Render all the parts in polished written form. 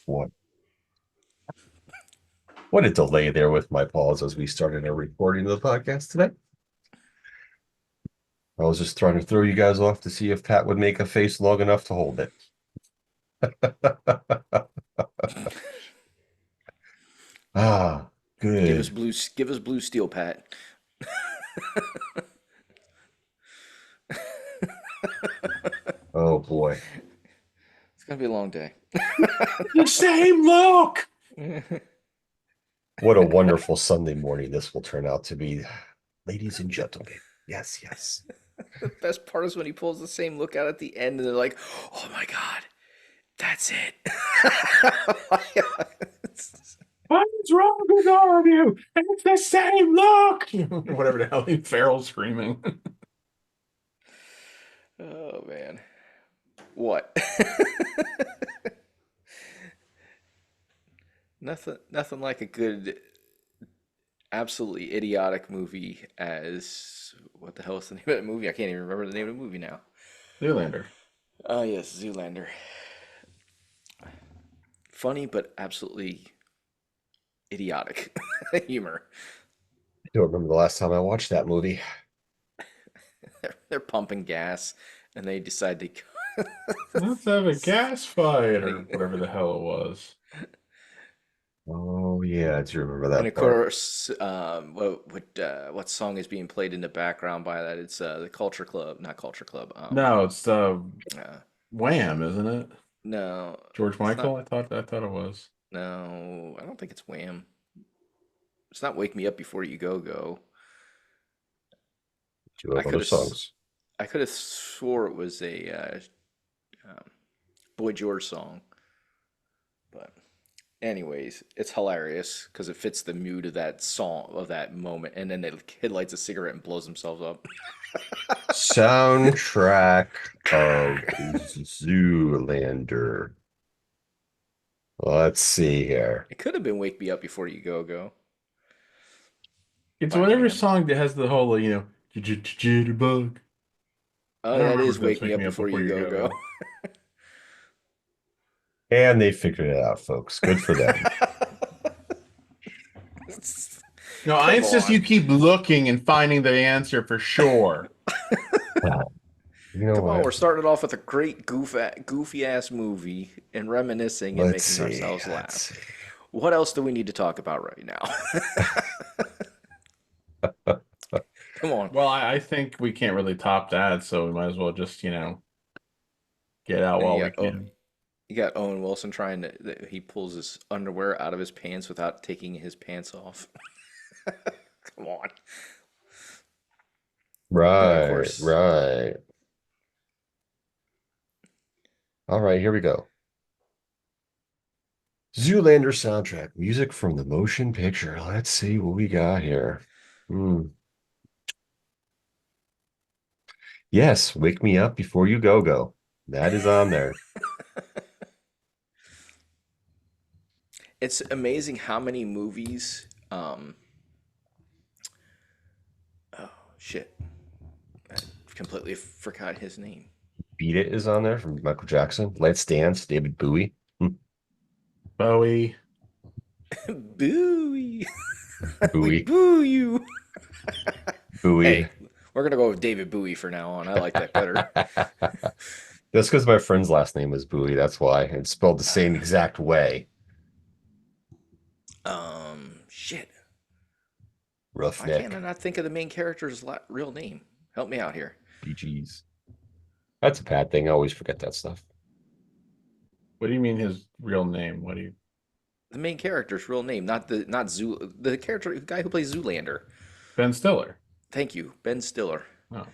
What? What a delay there with my pause as we started our recording of the podcast today. I was just trying to throw you guys off to see if Pat would make a face long enough to hold it. Ah, good. Give us blue steel, Pat. Oh boy. It's gonna be a long day. The same look. What a wonderful Sunday morning this will turn out to be. Ladies and gentlemen. Yes, yes. The best part is when he pulls the same look out at the end, and they're like, "Oh my god, that's it." What's wrong with all of you? It's the same look. Whatever the hell, Farrell's screaming. Oh man, what? Nothing like a good, absolutely idiotic movie as what the hell is the name of that movie? I can't even remember the name of the movie now. Zoolander. Oh yes, Zoolander. Funny but absolutely idiotic humor. I don't remember the last time I watched that movie. They're pumping gas, and they decide to. Let's have a gas fight or whatever the hell it was. Oh yeah, I do remember And that of part. course, what song is being played in the background by that? It's the Culture Club, not Culture Club. No, it's Uh, Wham, isn't it? no, George it's not. Michael. I thought it was. No, I don't think it's Wham. It's not "Wake Me Up Before You Go Go." Two I other could have, songs. I could have swore it was a um, Boy George song, but anyways, it's hilarious because it fits the mood of that song of that moment, and then the kid lights a cigarette and blows himself up. Soundtrack of Zoolander. Let's see here. It could have been "Wake Me Up Before You Go Go" It's by whatever Wham. song that has the whole, jitterbug. Oh, I don't that remember is if that's "Wake Me Wake Up Me Up Before Before You You Go Go Go." Go. And they figured it out, folks. Good for them. No, I Come insist on. you keep looking and finding the answer for sure. You know Come on, what? we're starting off with a great goofy ass movie and reminiscing and Let's making see. ourselves Let's laugh. see. What else do we need to talk about right now? Come on. Well, I think we can't really top that, so we might as well just, get out And while we can. you got Owen Wilson trying to he pulls his underwear out of his pants without taking his pants off. Come on. And then of Right, course, right. All right, here we go. Zoolander soundtrack, music from the motion picture. Let's see what we got here. Hmm. Yes, Wake Me Up Before You Go Go. That is on there. it's amazing how many movies oh shit. I completely forgot his name. Beat It is on there from Michael Jackson. Let's Dance, David Bowie. Hmm. Bowie. Booey. We Bowie, boo you. Bowie. Hey, we're gonna go with David Bowie for now on. I like that better. That's because my friend's last name was Bowie. That's why it's spelled the same exact way. Shit. Why can't I Roughneck. not think of the main character's real name? Help me out here. BGs. That's a bad thing. I always forget that stuff. What do you mean his real name? What do you The main character's real name, the character, the guy who plays Zoolander. Ben Stiller? Thank you, Ben Stiller. Oh,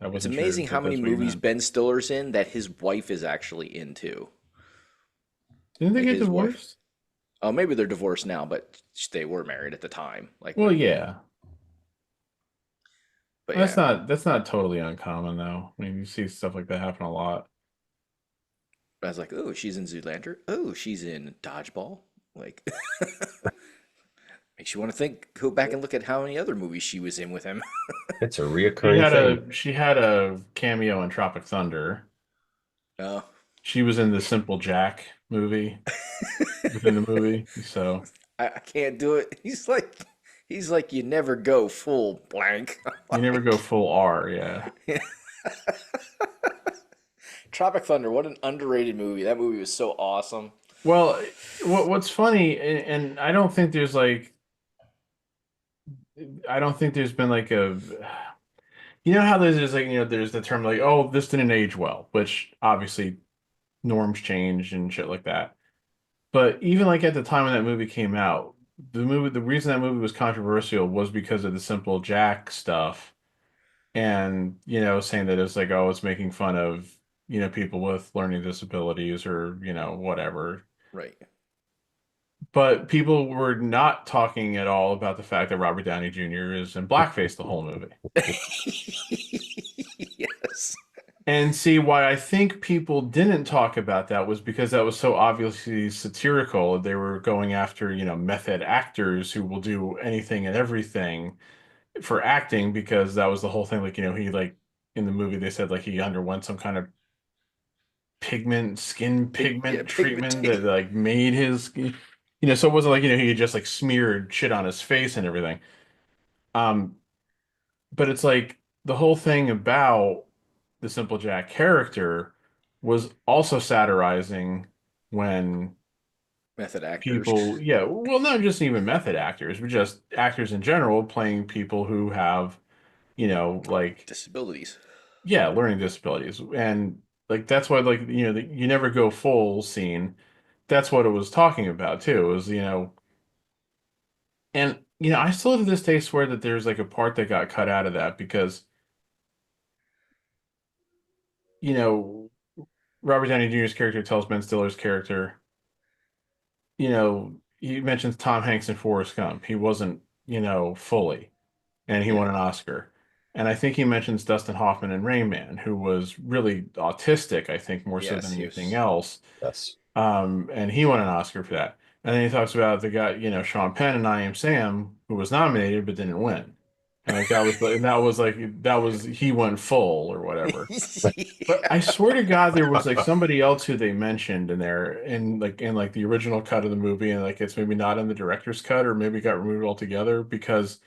I It's wasn't sure amazing how that many that's what you movies meant. Ben Stiller's in that his wife is actually into. Didn't they Like get his wife. divorced? Oh, maybe they're divorced now, but they were married at the time. Like Well, when, yeah. but That's yeah, not totally uncommon though. I mean, you see stuff like that happen a lot. I was like, oh, she's in Zoolander. Oh, she's in Dodgeball. Like, Makes you want to think, go back and look at how many other movies she was in with him. It's a reoccurring thing. She had a cameo in Tropic Thunder. Oh, She was in the Simple Jack movie within the movie. So I can't do it. He's like, you never go full blank. you never go full R, yeah. Tropic Thunder, what an underrated movie. That movie was so awesome. Well, what's funny, and I don't think there's been like you know how there's like, there's the term like, oh, this didn't age well, which obviously norms change and shit like that. But even like at the time when that movie came out, the reason that movie was controversial was because of the Simple Jack stuff, and saying that it's like, oh, it's making fun of people with learning disabilities or whatever. Right. But people were not talking at all about the fact that Robert Downey Jr. is in blackface the whole movie. Yes. And see, why I think people didn't talk about that was because that was so obviously satirical. They were going after, method actors who will do anything and everything for acting, because that was the whole thing. Like, he like in the movie they said like he underwent some kind of skin Yeah, pigment treatment that pigmentation. like made his, so it wasn't like, he had just like smeared shit on his face and everything. Um, but it's like the whole thing about the Simple Jack character was also satirizing when Method actors. people, yeah, well, not just even method actors, but just actors in general playing people who have, like, Disabilities. yeah, learning disabilities. And like that's why, like, the you never go full scene. That's what it was talking about too, was, and I still to this day swear that there's like a part that got cut out of that because, you know, Robert Downey Jr.'s character tells Ben Stiller's character, he mentions Tom Hanks in Forrest Gump. He wasn't, fully, and he Yeah. won an Oscar. And I think he mentions Dustin Hoffman in Rain Man, who was really autistic, I think, more so than Yes, he anything was. else. Yes. And he won an Oscar for that. And then he talks about the guy, Sean Penn and I Am Sam, who was nominated but didn't win. And like that was he went full or whatever. But I Yeah. swear to God, there was like somebody else who they mentioned in there in like the original cut of the movie, and like it's maybe not in the director's cut or maybe got removed altogether because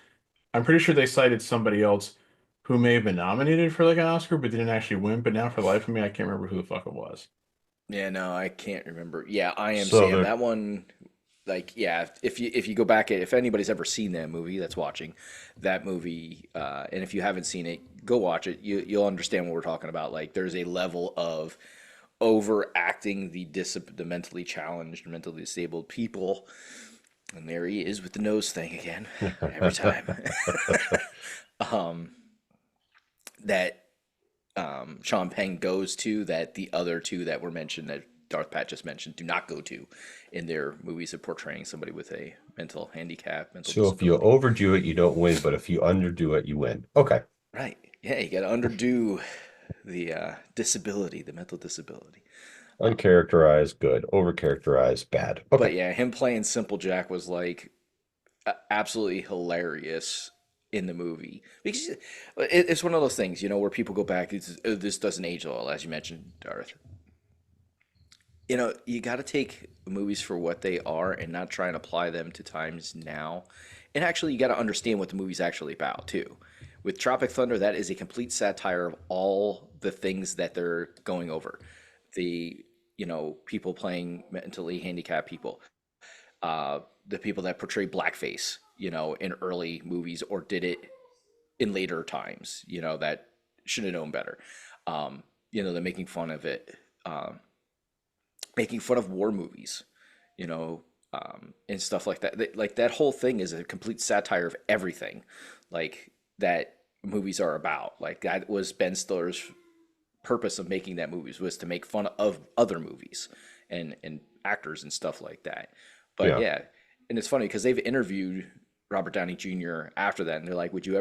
I'm pretty sure they cited somebody else who may have been nominated for like an Oscar but didn't actually win. But now for the life of me, I can't remember who the fuck it was. Yeah, no, I can't remember. Yeah, I am So Sam. the That one, like, yeah, if you go back, if anybody's ever seen that movie that's watching that movie, and if you haven't seen it, go watch it. You'll understand what we're talking about. Like, there's a level of overacting the mentally challenged, mentally disabled people, and there he is with the nose thing again, every time. um, that Sean Penn goes to that the other two that were mentioned that Darth Pat just mentioned do not go to in their movies of portraying somebody with a mental handicap, mental so if you disability. overdo it, you don't win, but if you underdo it, you win. Okay. Right. Yeah, you got to underdo the disability, the mental disability. Uncharacterized, good. Overcharacterized, bad. Okay. But yeah, him playing Simple Jack was like absolutely hilarious in the movie because it's one of those things, where people go back. This doesn't age well, as you mentioned, Darth. You got to take movies for what they are and not try and apply them to times now. And actually, you got to understand what the movie's actually about, too. With Tropic Thunder, that is a complete satire of all the things that they're going over. The, people playing mentally handicapped people, the people that portray blackface, in early movies or did it in later times, that should have known better. They're making fun of it. Making fun of war movies, and stuff like that. Like that whole thing is a complete satire of everything, like that movies are about. Like that was Ben Stiller's purpose of making that movies was to make fun of other movies and actors and stuff like that. But Yeah. yeah, and it's funny because they've interviewed Robert Downey Jr. after that, and they're like, would you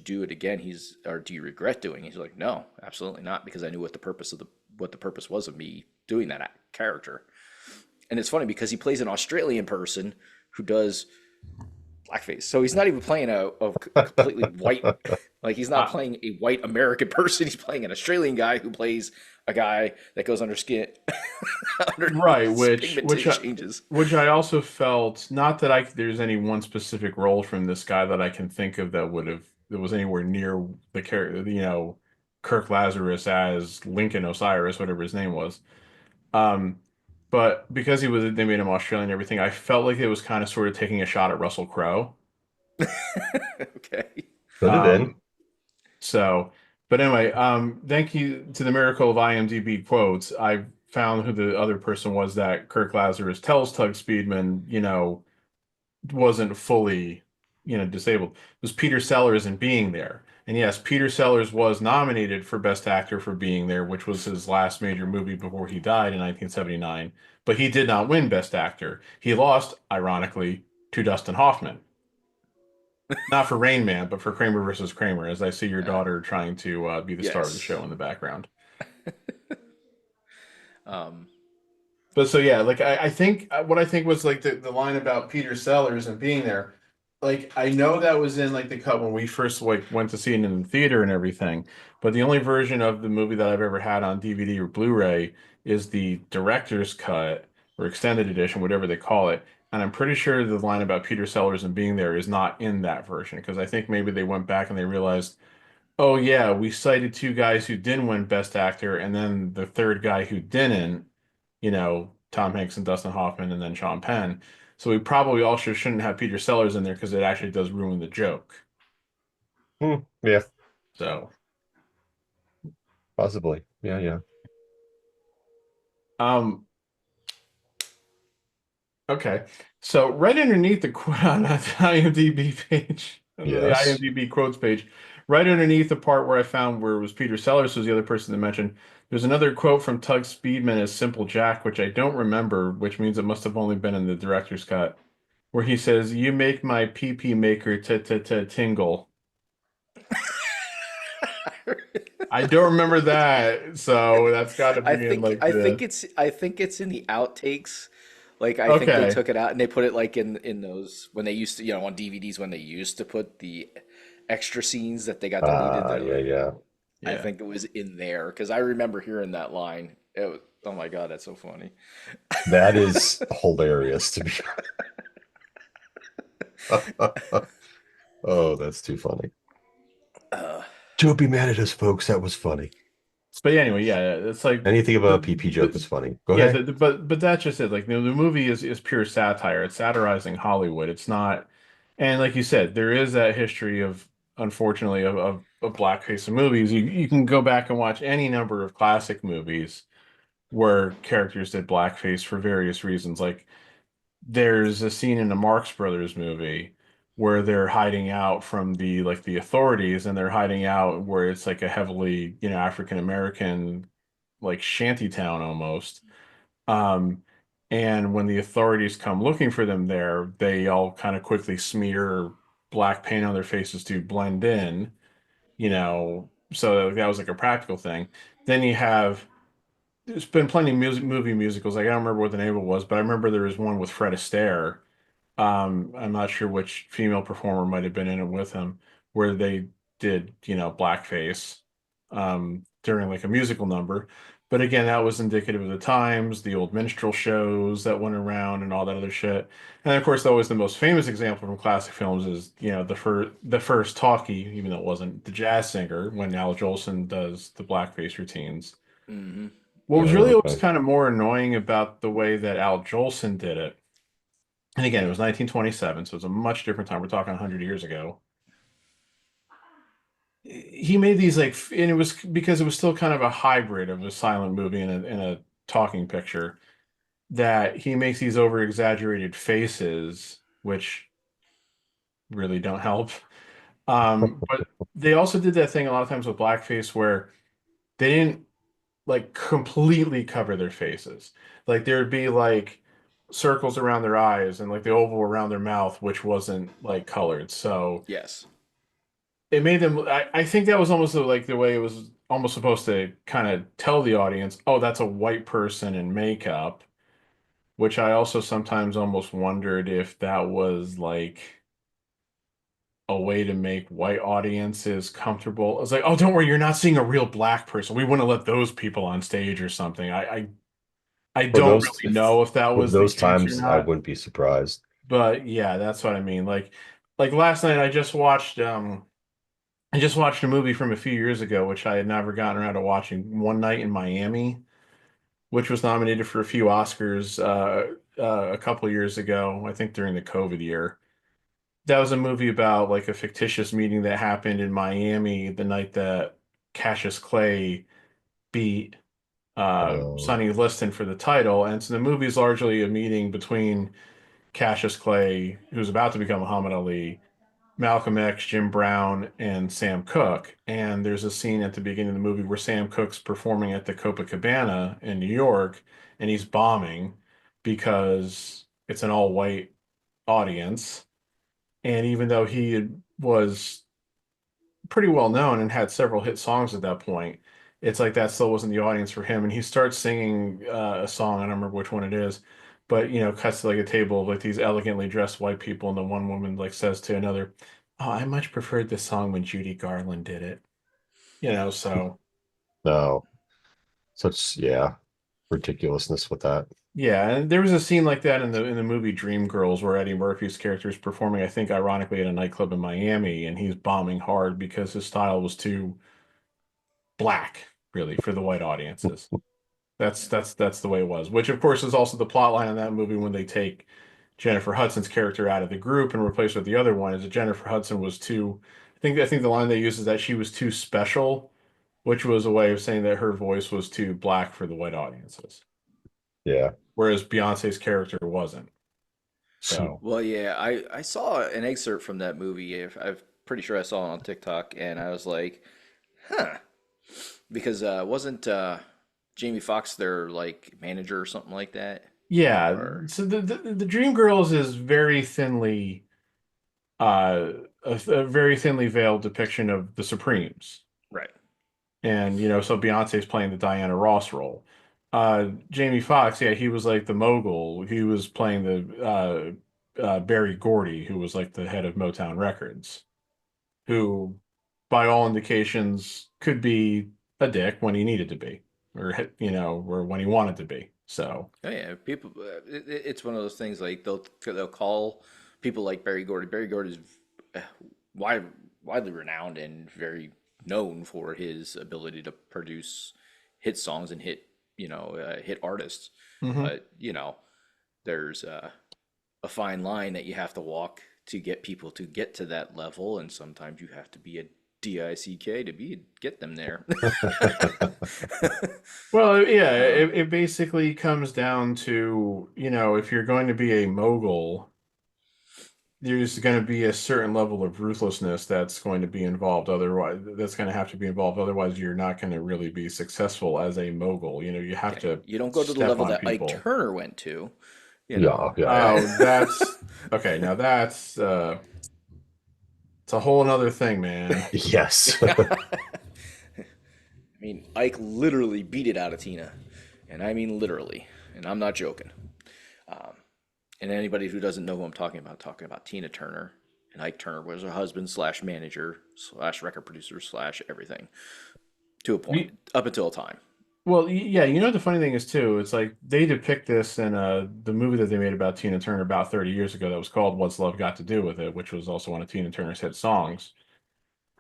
do it again?" Or do you regret doing it? He's like, "No, absolutely not, because I knew what the purpose was of me doing that character." And it's funny because he plays an Australian person who does blackface. So he's not even playing a completely white, like he's not Uh, playing a white American person. He's playing an Australian guy who plays a guy that goes under skin, right, underneath pigmentation changes. which I also felt, not that there's any one specific role from this guy that I can think of that was anywhere near the character, Kirk Lazarus as Lincoln Osiris, whatever his name was. Um, but because they made him Australian and everything, I felt like it was kind of sort of taking a shot at Russell Crowe. Okay. Could have been. Um, So, but anyway, thank you to the miracle of IMDb quotes. I found who the other person was that Kirk Lazarus tells Tug Speedman, wasn't fully, disabled. It was Peter Sellers in Being There. And yes, Peter Sellers was nominated for Best Actor for Being There, which was his last major movie before he died in 1979. But he did not win Best Actor. He lost, ironically, to Dustin Hoffman. Not for Rain Man, but for Kramer versus Kramer, as I see your Uh, daughter trying to be the star of the yes. show in the background. Um, But so yeah, like I think what I think was like the line about Peter Sellers and being there, like I know that was in like the cut when we first like went to see it in the theater and everything, but the only version of the movie that I've ever had on DVD or Blu-ray is the director's cut or extended edition, whatever they call it. And I'm pretty sure the line about Peter Sellers and being there is not in that version because I think maybe they went back and they realized, oh yeah, we cited two guys who didn't win Best Actor and then the third guy who didn't, Tom Hanks and Dustin Hoffman and then Sean Penn. So we probably also shouldn't have Peter Sellers in there because it actually does ruin the joke. Yeah, So, possibly. Yeah, yeah. um, okay. So right underneath the quote on the IMDb page, on the Yes. IMDb quotes page, right underneath the part where I found where it was Peter Sellers was the other person that mentioned. There's another quote from Tug Speedman as Simple Jack, which I don't remember, which means it must have only been in the director's cut, where he says, "You make my pee pee maker t tingle." I don't remember that, so that's got to be in like the. I think it's in the outtakes. Like I think they Okay, took it out and they put it like in those when they used to, on DVDs when they used to put the extra scenes that they got deleted. Yeah, yeah. I yeah. think it was in there because I remember hearing that line. Oh my God, that's so funny. That is hilarious to be. Oh, that's too funny. Uh, Don't be mad at us, folks. That was funny. But anyway, yeah, it's like Anything about a PP joke the is funny. Go yeah, ahead. but that's just it. Like the movie is pure satire. It's satirizing Hollywood. It's not, and like you said, there is that history of unfortunately of blackface in movies. You can go back and watch any number of classic movies where characters did blackface for various reasons. Like there's a scene in the Marx Brothers movie where they're hiding out from the authorities and they're hiding out where it's like a heavily, African American like shanty town almost. Um, and when the authorities come looking for them there, they all kind of quickly smear black paint on their faces to blend in, so that was like a practical thing. Then you have there's been plenty of movie musicals. Like I don't remember what the name of it was, but I remember there was one with Fred Astaire. I'm not sure which female performer might have been in it with him, where they did, blackface, during like a musical number. But again, that was indicative of the times, the old minstrel shows that went around and all that other shit. And of course, always the most famous example from classic films is, the first talkie, even though it wasn't the jazz singer, when Al Jolson does the blackface routines. hmm What was Oh, really always okay. kind of more annoying about the way that Al Jolson did it, and again, it was 1927, so it's a much different time. We're talking 100 years ago. He made these and it was because it was still kind of a hybrid of a silent movie and a talking picture, that he makes these over exaggerated faces, which really don't help. But they also did that thing a lot of times with blackface where they didn't like completely cover their faces. Like there'd be like circles around their eyes and like the oval around their mouth, which wasn't like colored. So Yes. it made them, I think that was almost like the way it was almost supposed to kind of tell the audience, oh, that's a white person in makeup, which I also sometimes almost wondered if that was like a way to make white audiences comfortable. It's like, oh, don't worry, you're not seeing a real black person. We wouldn't let those people on stage or something. I For don't those really know if that for was the those case or times, I not, wouldn't be surprised. but yeah, that's what I mean. Like last night I just watched a movie from a few years ago, which I had never gotten around to watching, One Night in Miami, which was nominated for a few Oscars a couple years ago, I think during the COVID year. That was a movie about like a fictitious meeting that happened in Miami the night that Cassius Clay beat Uh, Sonny Liston for the title. And so the movie is largely a meeting between Cassius Clay, who's about to become Muhammad Ali, Malcolm X, Jim Brown, and Sam Cooke. And there's a scene at the beginning of the movie where Sam Cooke's performing at the Copacabana in New York, and he's bombing because it's an all-white audience. And even though was pretty well known and had several hit songs at that point, it's like that still wasn't the audience for him. And he starts singing a song, I don't remember which one it is, but cuts to like a table of like these elegantly dressed white people, and the one woman like says to another, "Oh, I much preferred this song when Judy Garland did it." So no, such yeah, ridiculousness with that. yeah, and there was a scene like that in the movie Dreamgirls where Eddie Murphy's character is performing, I think, ironically at a nightclub in Miami, and he's bombing hard because his style was too black, really, for the white audiences. That's the way it was. Which, of course, is also the plot line in that movie when they take Jennifer Hudson's character out of the group and replace her with the other one. Is that Jennifer Hudson was too? I think the line they used is that she was too special, which was a way of saying that her voice was too black for the white audiences, Yeah. whereas Beyonce's character wasn't. So Well, yeah, I saw an excerpt from that movie. I'm pretty sure I saw it on TikTok, and I was like, huh, because wasn't Jamie Foxx their like manager or something like that? yeah, Or so the Dreamgirls is very thinly a very thinly veiled depiction of the Supremes. right. And so Beyonce's playing the Diana Ross role. Jamie Foxx, yeah, he was like the mogul. He was playing the Barry Gordy, who was like the head of Motown Records, who, by all indications, could be a dick when he needed to be, or or when he wanted to be. So Oh yeah, people. It's one of those things like they'll call people like Barry Gordy. Barry Gordy is uh, wide, widely renowned and very known for his ability to produce hit songs and hit artists. mhm. But there's a fine line that you have to walk to get people to get to that level, and sometimes you have to be a DICK to get them there. Well, yeah, Um, it basically comes down to, if you're going to be a mogul, there's going to be a certain level of ruthlessness that's going to be involved. Otherwise, that's going to have to be involved. Otherwise, you're not going to really be successful as a mogul. You have yeah, to you don't go to the step level on that Ike people. Turner went to, you Yeah, know. yeah, yeah. Oh, that's okay. Now that's it's a whole nother thing, man. Yes. I mean, Ike literally beat it out of Tina, and I mean literally, and I'm not joking. Um, and anybody who doesn't know who I'm talking about Tina Turner, and Ike Turner was her husband slash manager slash record producer slash everything to a point You- up until a time. Well, yeah, the funny thing is too, it's like they depict this in the movie that they made about Tina Turner about 30 years ago that was called What's Love Got to Do with It, which was also one of Tina Turner's hit songs.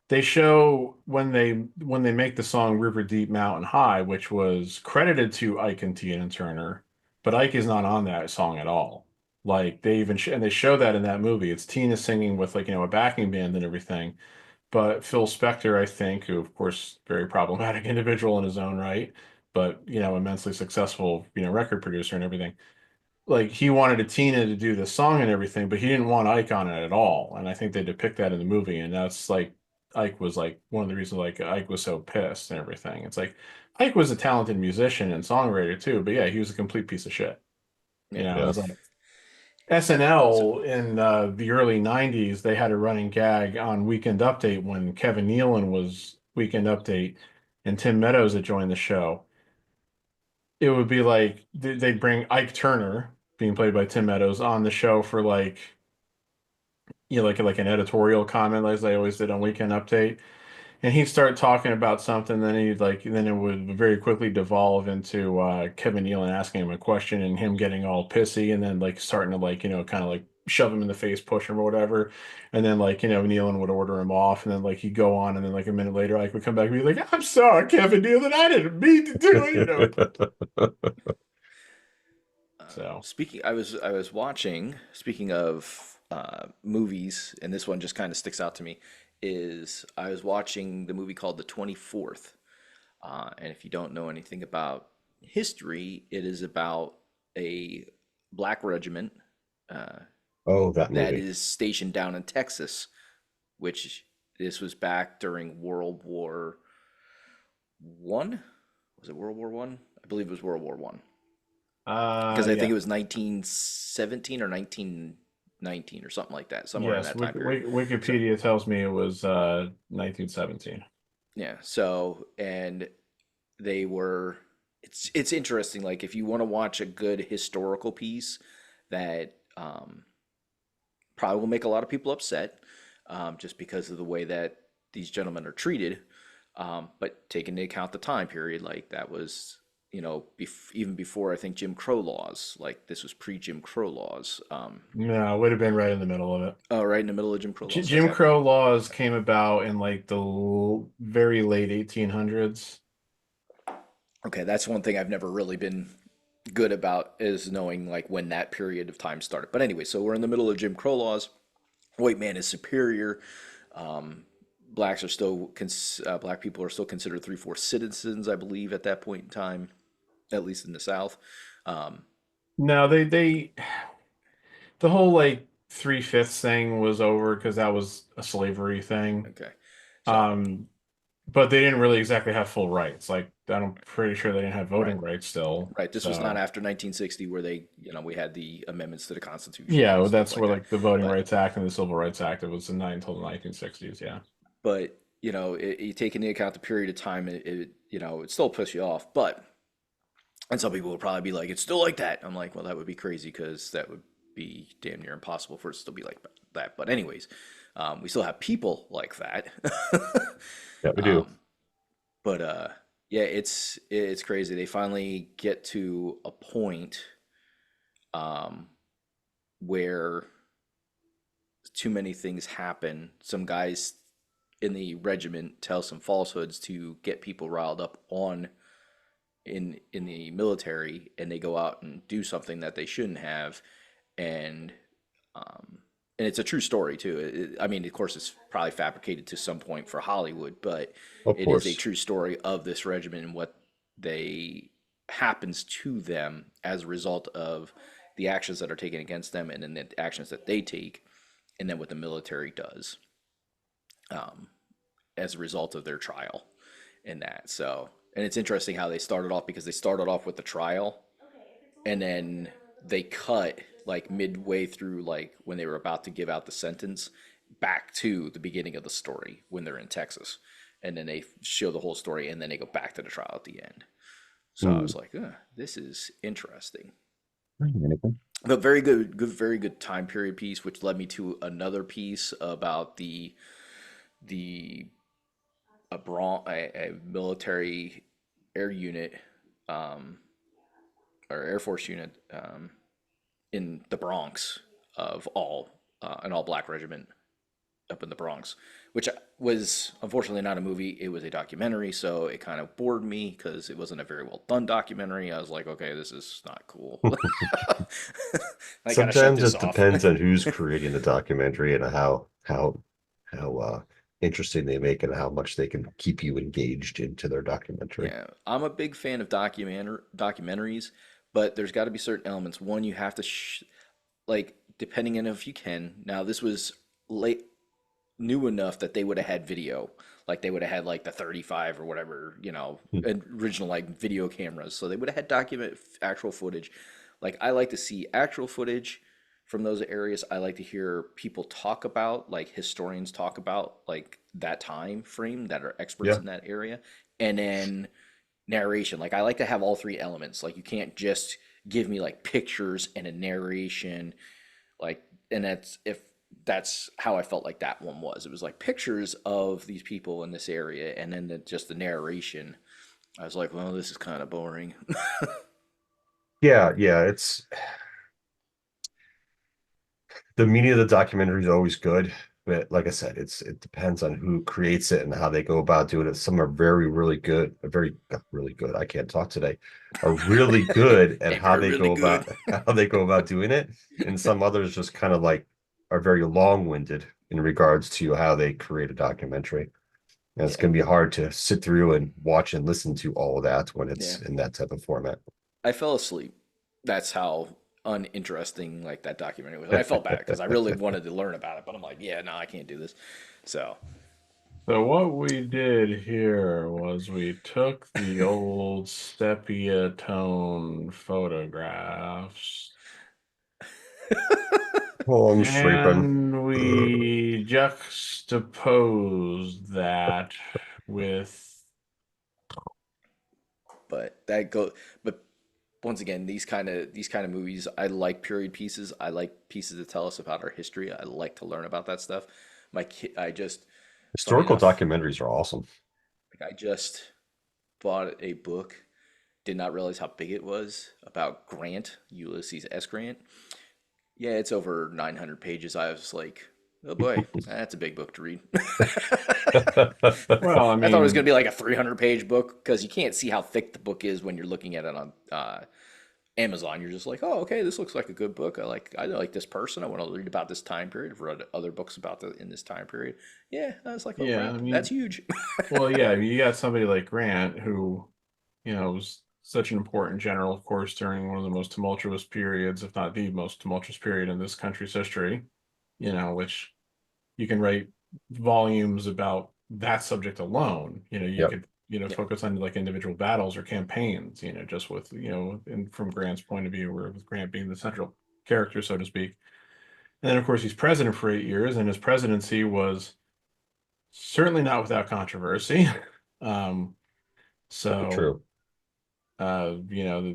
They show when they make the song River Deep Mountain High, which was credited to Ike and Tina Turner, but Ike is not on that song at all. Like they even and they show that in that movie. It's Tina singing with like a backing band and everything. But Phil Spector, I think, who of course very problematic individual in his own right, but immensely successful record producer and everything, like he wanted a Tina to do the song and everything, but he didn't want Ike on it at all. And I think they depict that in the movie, and that's like Ike was like one of the reasons like Ike was so pissed and everything. It's like Ike was a talented musician and songwriter too, but yeah, he was a complete piece of shit. Yeah. Yeah. It's like So, SNL in the early 90s, they had a running gag on Weekend Update when Kevin Nealon was Weekend Update and Tim Meadows had joined the show. It would be like they'd bring Ike Turner, being played by Tim Meadows, on the show for like, like an editorial comment, as I always did on Weekend Update. And he'd start talking about something, then it would very quickly devolve into Kevin Nealon asking him a question and him getting all pissy, and then like starting to like kind of like shove him in the face, push him or whatever, and then like Nealon would order him off, and then like he'd go on, and then like a minute later, like would come back and be like, "I'm sorry, Kevin Nealon, I didn't mean to do it," So I was watching. Speaking of movies, and this one just kind of sticks out to me. Is I was watching the movie called The 24th, and if you don't know anything about history, it is about a black regiment uh, Oh, that that movie. is stationed down in Texas, which this was back during World War One. Was it World War One? I believe it was World War One because I think yeah. it was 1917 or 1919 or something like that, somewhere in Yes, that time period. So Wikipedia tells me it was 1917. yeah, so and they were. It's interesting. Like if you want to watch a good historical piece that probably will make a lot of people upset, just because of the way that these gentlemen are treated. But take into account the time period, like that was, even before I think Jim Crow laws, like this was pre Jim Crow laws. No, it would have been right in the middle of it. Oh, right in the middle of Jim Crow laws. Jim Okay. Crow laws came about in like the very late 1800s. Okay, that's one thing I've never really been good about is knowing like when that period of time started. But anyway, so we're in the middle of Jim Crow laws. White man is superior. Um, blacks are still black people are still considered three-fourths citizens, I believe, at that point in time, at least in the South. Um, No, the whole like three-fifths thing was over because that was a slavery thing. okay, so Um, but they didn't really exactly have full rights. Like I'm pretty sure they didn't have right, voting rights still. right. This was not So after 1960 where we had the amendments to the Constitution yeah, and well, stuff that's like where that. like the Voting But Rights Act and the Civil Rights Act, it was in nine until the 1960s. Yeah. you take into account the period of time, it still puts you off. But and some people would probably be like, it's still like that. I'm like, well, that would be crazy because that would be damn near impossible for it to still be like that. But anyways, we still have people like that. Yeah, we do. um, but yeah, it's crazy. They finally get to a point um, where too many things happen. Some guys in the regiment tell some falsehoods to get people riled up on in the military, and they go out and do something that they shouldn't have, and um, and it's a true story too. I mean, of course, it's probably fabricated to some point for Hollywood, but Of it is a course. true story of this regiment and what they happens to them as a result of the actions that are taken against them, and then the actions that they take, and then what the military does um, as a result of their trial in that. So, and it's interesting how they started off because they started off with the trial and then they cut like midway through, like when they were about to give out the sentence, back to the beginning of the story when they're in Texas. And then they show the whole story and then they go back to the trial at the end. So I Mm. was like, this is interesting. Anything? But very very good time period piece, which led me to another piece about the a military air unit um, or Air Force unit in the Bronx of an all black regiment up in the Bronx, which was unfortunately not a movie. It was a documentary, so it kind of bored me because it wasn't a very well done documentary. I was like, okay, this is not cool. I gotta shut Sometimes this it off. depends on who's creating the documentary and how interesting they make and how much they can keep you engaged into their documentary. Yeah, I'm a big fan of documentaries, but there's got to be certain elements. One, you have to like depending on if you can. Now, this was late new enough that they would have had video, like they would have had like the 35 or whatever, Hmm. original like video cameras. So they would have had actual footage. Like I like to see actual footage from those areas. I like to hear people talk about, like historians talk about, like that time frame that are experts Yeah. in that area, and then narration. Like I like to have all three elements. Like you can't just give me like pictures and a narration, like, and that's if that's how I felt like that one was. It was like pictures of these people in this area, and then just the narration. I was like, well, this is kind of boring. Yeah, yeah, it's the meaning of the documentary is always good, but like I said, it depends on who creates it and how they go about doing it. Some are very, really good, very really good. I can't talk today. Are really good at Hey, very really good. how they go about doing it, and some others just kind of like are very long-winded in regards to how they create a documentary. And it's Yeah, going to be hard to sit through and watch and listen to all of that when yeah. it's in that type of format. I fell asleep. That's how uninteresting like that documentary was. And I felt bad because I really wanted to learn about it, but I'm like, yeah, no, I can't do this. So So what we did here was we took the old sepia tone photographs Oh, I'm sleeping. and we juxtaposed that with but that go but once again, these kind of movies, I like period pieces. I like pieces that tell us about our history. I like to learn about that stuff. My kid, I just funny Historical enough, documentaries are awesome. like I just bought a book, did not realize how big it was about Grant, Ulysses S. Grant. Yeah, it's over 900 pages. I was like, oh boy, that's a big book to read. well, I I thought it was going to mean, be like a 300-page book because you can't see how thick the book is when you're looking at it on Amazon. You're just like, oh, okay, this looks like a good book. I like this person. I want to read about this time period. I've read other books about in this time period. Yeah, I was like, oh yeah, I crap, that's mean, huge. well, yeah, you got somebody like Grant who, was such an important general, of course, during one of the most tumultuous periods, if not the most tumultuous period in this country's history, which you can write volumes about that subject alone. You Yep. could, Yeah, focus on like individual battles or campaigns, just with, and from Grant's point of view, where with Grant being the central character, so to speak. And then, of course, he's president for 8 years, and his presidency was certainly not without controversy. Um, Very so, true.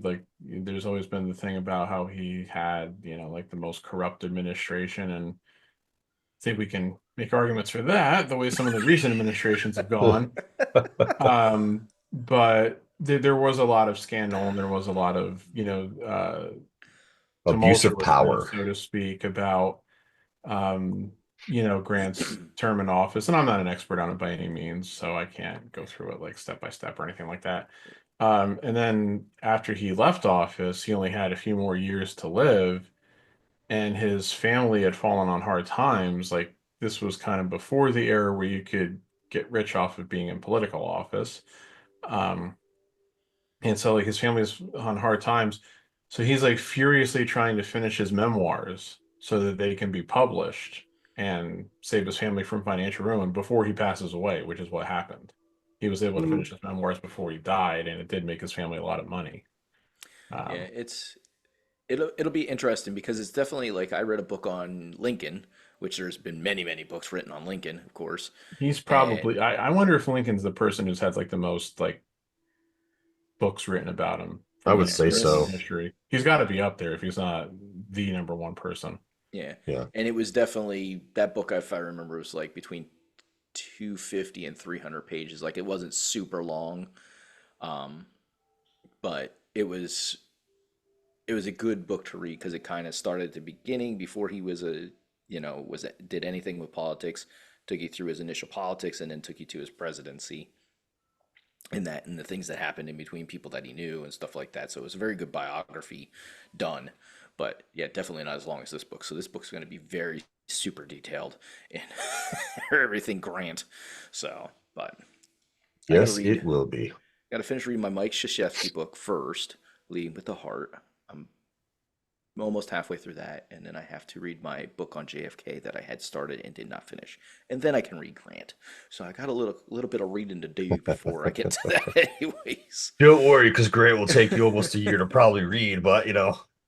like there's always been the thing about how he had, like the most corrupt administration, and I think we can make arguments for that, the way some of the recent administrations have gone. But there was a lot of scandal and there was a lot of, Abuse of tumultuousness, power. so to speak, about um, Grant's term in office. And I'm not an expert on it by any means, so I can't go through it like step by step or anything like that. And then after he left office, he only had a few more years to live, and his family had fallen on hard times. Like this was kind of before the era where you could get rich off of being in political office. Um, and so like his family's on hard times. So he's like furiously trying to finish his memoirs so that they can be published and save his family from financial ruin before he passes away, which is what happened. He was able to Mm. finish his memoirs before he died, and it did make his family a lot of money. yeah, Um, it'll be interesting because it's definitely like I read a book on Lincoln, which there's been many book written on Lincoln, of course, he's and probably I wonder if Lincoln's the person who's had like the most like books written about him I from would like yeah, say American so. there's history. He's got to be up there if he's not the number one person. yeah, Yeah. and it was definitely that book. If I remember, was like between 250 and 300 pages. Like it wasn't super long, um, but it was a good book to read because it kind of started at the beginning before he was did anything with politics, took you through his initial politics, and then took you to his presidency and the things that happened in between people that he knew and stuff like that. So it was a very good biography done. But yeah, definitely not as long as this book. So this book's going to be very super detailed in everything Grant. So, but I got to Yes, read, it will be. got to finish reading my Mike Krzyzewski book first, Leading with the Heart. I'm almost halfway through that, and then I have to read my book on JFK that I had started and did not finish, and then I can read Grant. So I got a little bit of reading to do before I get to that, anyways. Don't worry, because Grant will take you almost a year to probably read, but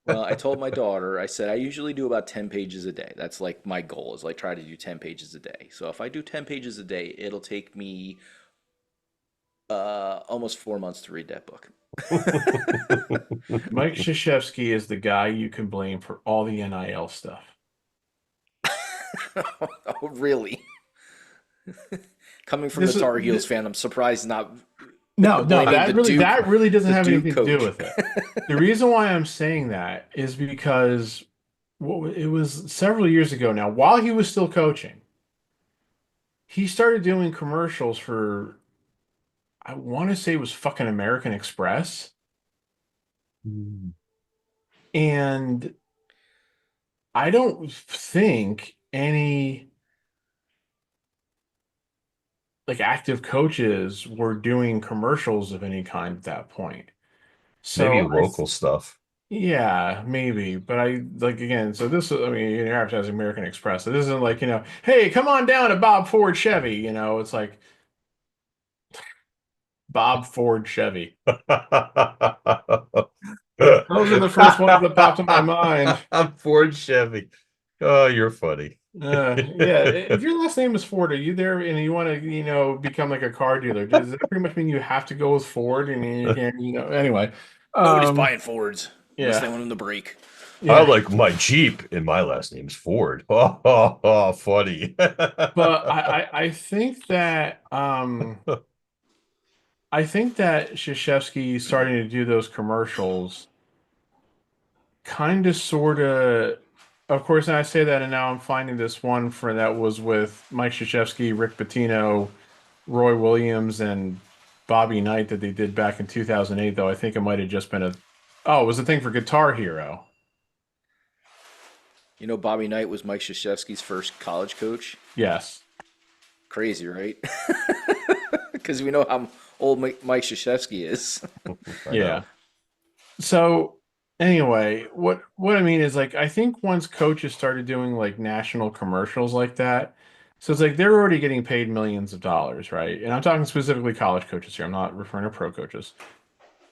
Well, I told my daughter, I said I usually do about 10 pages a day. That's like my goal is like try to do 10 pages a day. So if I do 10 pages a day, it'll take me almost 4 months to read that book. Mike Krzyzewski is the guy you can blame for all the NIL stuff. Oh, really? Coming from the This Tar is Heels fan, I'm surprised not no, blaming the Duke that really doesn't the have Duke anything to do coach. with it. The reason why I'm saying that is because it was several years ago now, while he was still coaching, he started doing commercials for, I want to say it was fucking American Express. Mm. And I don't think any like active coaches were doing commercials of any kind at that point. Maybe So local stuff. yeah, maybe, but I like again. So this, I mean, you're advertising American Express. So this isn't like hey, come on down to Bob Ford Chevy. It's like Bob Ford Chevy. Those are the first ones that popped in my mind. Ford Chevy. Oh, you're funny. Yeah. If your last name is Ford, are you there and you want to, become like a car dealer? Does that pretty much mean you have to go with Ford and you can't, anyway? Nobody's Um, buying Fords unless they yeah, want them to break. I yeah. like my Jeep, and my last name's Ford. Oh, funny. But I think that Krzyzewski starting to do those commercials kind of sort of course, and I say that, and now I'm finding this one for that was with Mike Krzyzewski, Rick Pitino, Roy Williams, and Bobby Knight that they did back in 2008, though I think it might have just been it was a thing for Guitar Hero. You know, Bobby Knight was Mike Krzyzewski's first college coach. Yes. Crazy, right? Because we know how old Mike Krzyzewski is. I Yeah. know. So anyway, what I mean is like I think once coaches started doing like national commercials like that, so it's like they're already getting paid millions of dollars, right? And I'm talking specifically college coaches here. I'm not referring to pro coaches.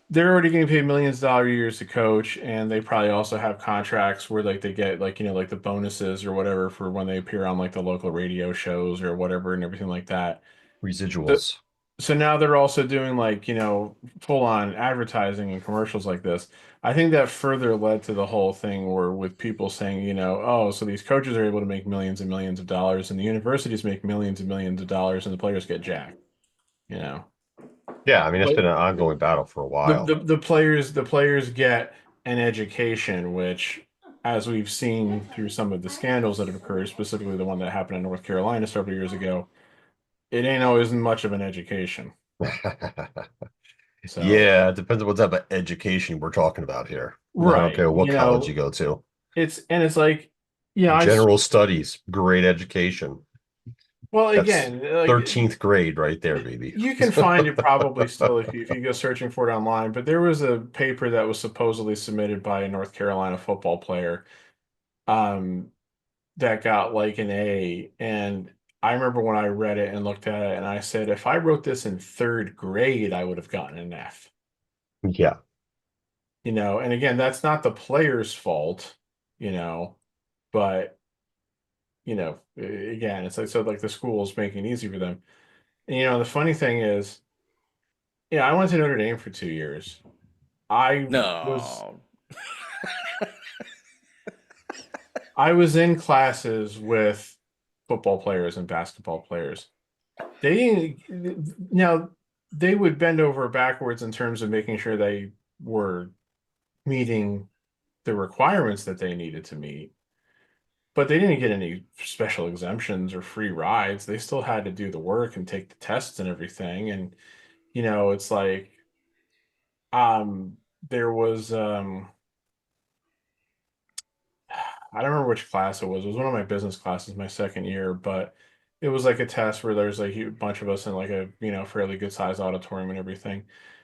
They're already getting paid millions of dollars a year to coach, and they probably also have contracts where like they get like like the bonuses or whatever for when they appear on like the local radio shows or whatever and everything like that. So, Residuals. so now they're also doing like full on advertising and commercials like this. I think that further led to the whole thing where with people saying oh, so these coaches are able to make millions and millions of dollars and the universities make millions and millions of dollars and the players get jacked you know Yeah, I mean, it's but been an ongoing battle for a while. the players get an education, which, as we've seen through some of the scandals that have occurred, specifically the one that happened in North Carolina several years ago, it ain't always much of an education. So, Yeah, it depends on what type of education we're talking about here. I don't right, care what college you go to. it's like, I General studies, great education. well, That's again, like 13th grade right there, baby. you can find it probably still if you go searching for it online, but there was a paper that was supposedly submitted by a North Carolina football player. Um, that got like an A. And I remember when I read it and looked at it and I said, if I wrote this in third grade, I would have gotten an F. Yeah. And again, that's not the player's fault, but again, it's like so like the school's making it easy for them. And the funny thing is, I went to Notre Dame for 2 years. I was No. I was in classes with football players and basketball players. They now they would bend over backwards in terms of making sure they were meeting the requirements that they needed to meet, but they didn't get any special exemptions or free rides. They still had to do the work and take the tests and everything. And it's like um there was I don't remember which class it was. It was one of my business classes my second year, but it was like a test where there's like a huge bunch of us in like a fairly good sized auditorium and everything.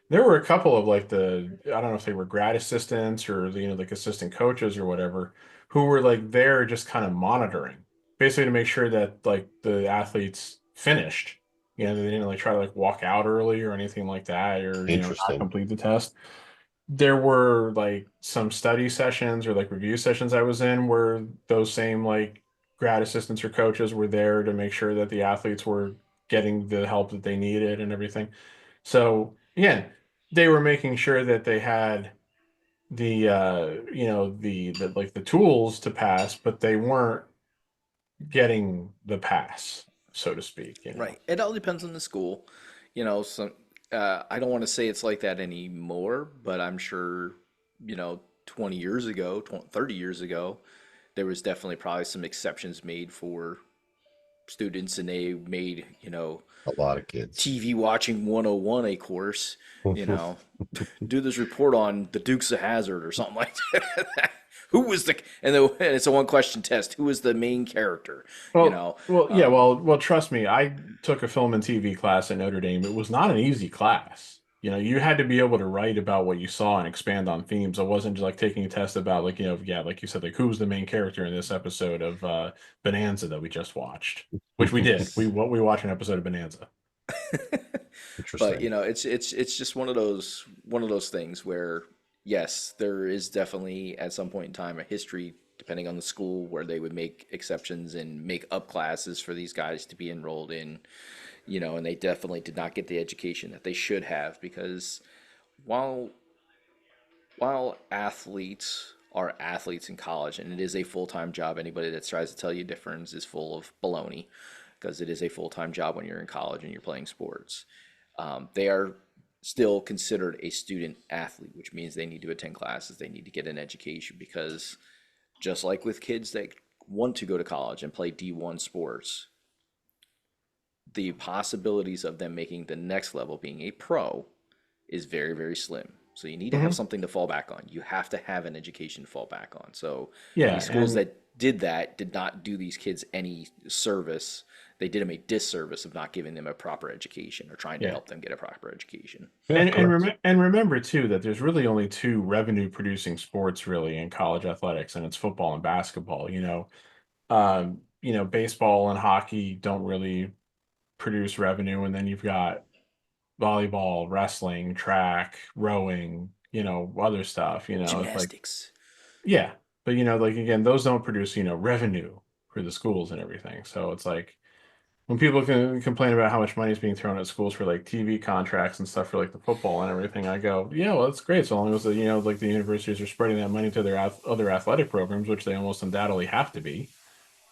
There were a couple of like I don't know if they were grad assistants or like assistant coaches or whatever who were like there just kind of monitoring, basically to make sure that like the athletes finished. They didn't like try to like walk out early or anything like that or not Interesting. complete the test. There were like some study sessions or like review sessions I was in where those same like grad assistants or coaches were there to make sure that the athletes were getting the help that they needed and everything. So again, they were making sure that they had the the like the tools to pass, but they weren't getting the pass, so to speak, you know. Right. It all depends on the school. You know, some I don't want to say it's like that anymore, but I'm sure, 20 years ago, 20, 30 years ago, there was definitely probably some exceptions made for students and they made, A lot of kids. TV watching 101 a course, you know, do this report on the Dukes of Hazzard or something like that. Who was and it's a one question test. Who was the main character? You Well, know, yeah, um, trust me, I took a film and TV class at Notre Dame. It was not an easy class. You know, you had to be able to write about what you saw and expand on themes. It wasn't just like taking a test about like, yeah, like you said, like who's the main character in this episode of Bonanza that we just watched, which we did. We watched an episode of Bonanza. but Interesting. it's just one of those things where yes, there is definitely at some point in time a history, depending on the school, where they would make exceptions and make up classes for these guys to be enrolled in, and they definitely did not get the education that they should have because while while athletes are athletes in college and it is a full-time job, anybody that tries to tell you different is full of baloney because it is a full-time job when you're in college and you're playing sports. They are still considered a student athlete, which means they need to attend classes, they need to get an education because just like with kids that want to go to college and play D1 sports, the possibilities of them making the next level, being a pro, is very, very slim. So you need to have Hmm. something to fall back on. You have to have an education to fall back on. So these Yeah, schools and that did that did not do these kids any service. They did them a disservice of not giving them a proper education or trying to yeah. help them get a proper education. Yeah, correct. And remember too that there's really only two revenue producing sports really in college athletics, and it's football and basketball. Baseball and hockey don't really produce revenue, and then you've got volleyball, wrestling, track, rowing, other stuff. It's like Gymnastics. yeah, but like again, those don't produce revenue for the schools and everything. So it's like when people can complain about how much money is being thrown at schools for like TV contracts and stuff for like the football and everything, I go, yeah, well, that's great. So long as like the universities are spreading that money to their other athletic programs, which they almost undoubtedly have to be.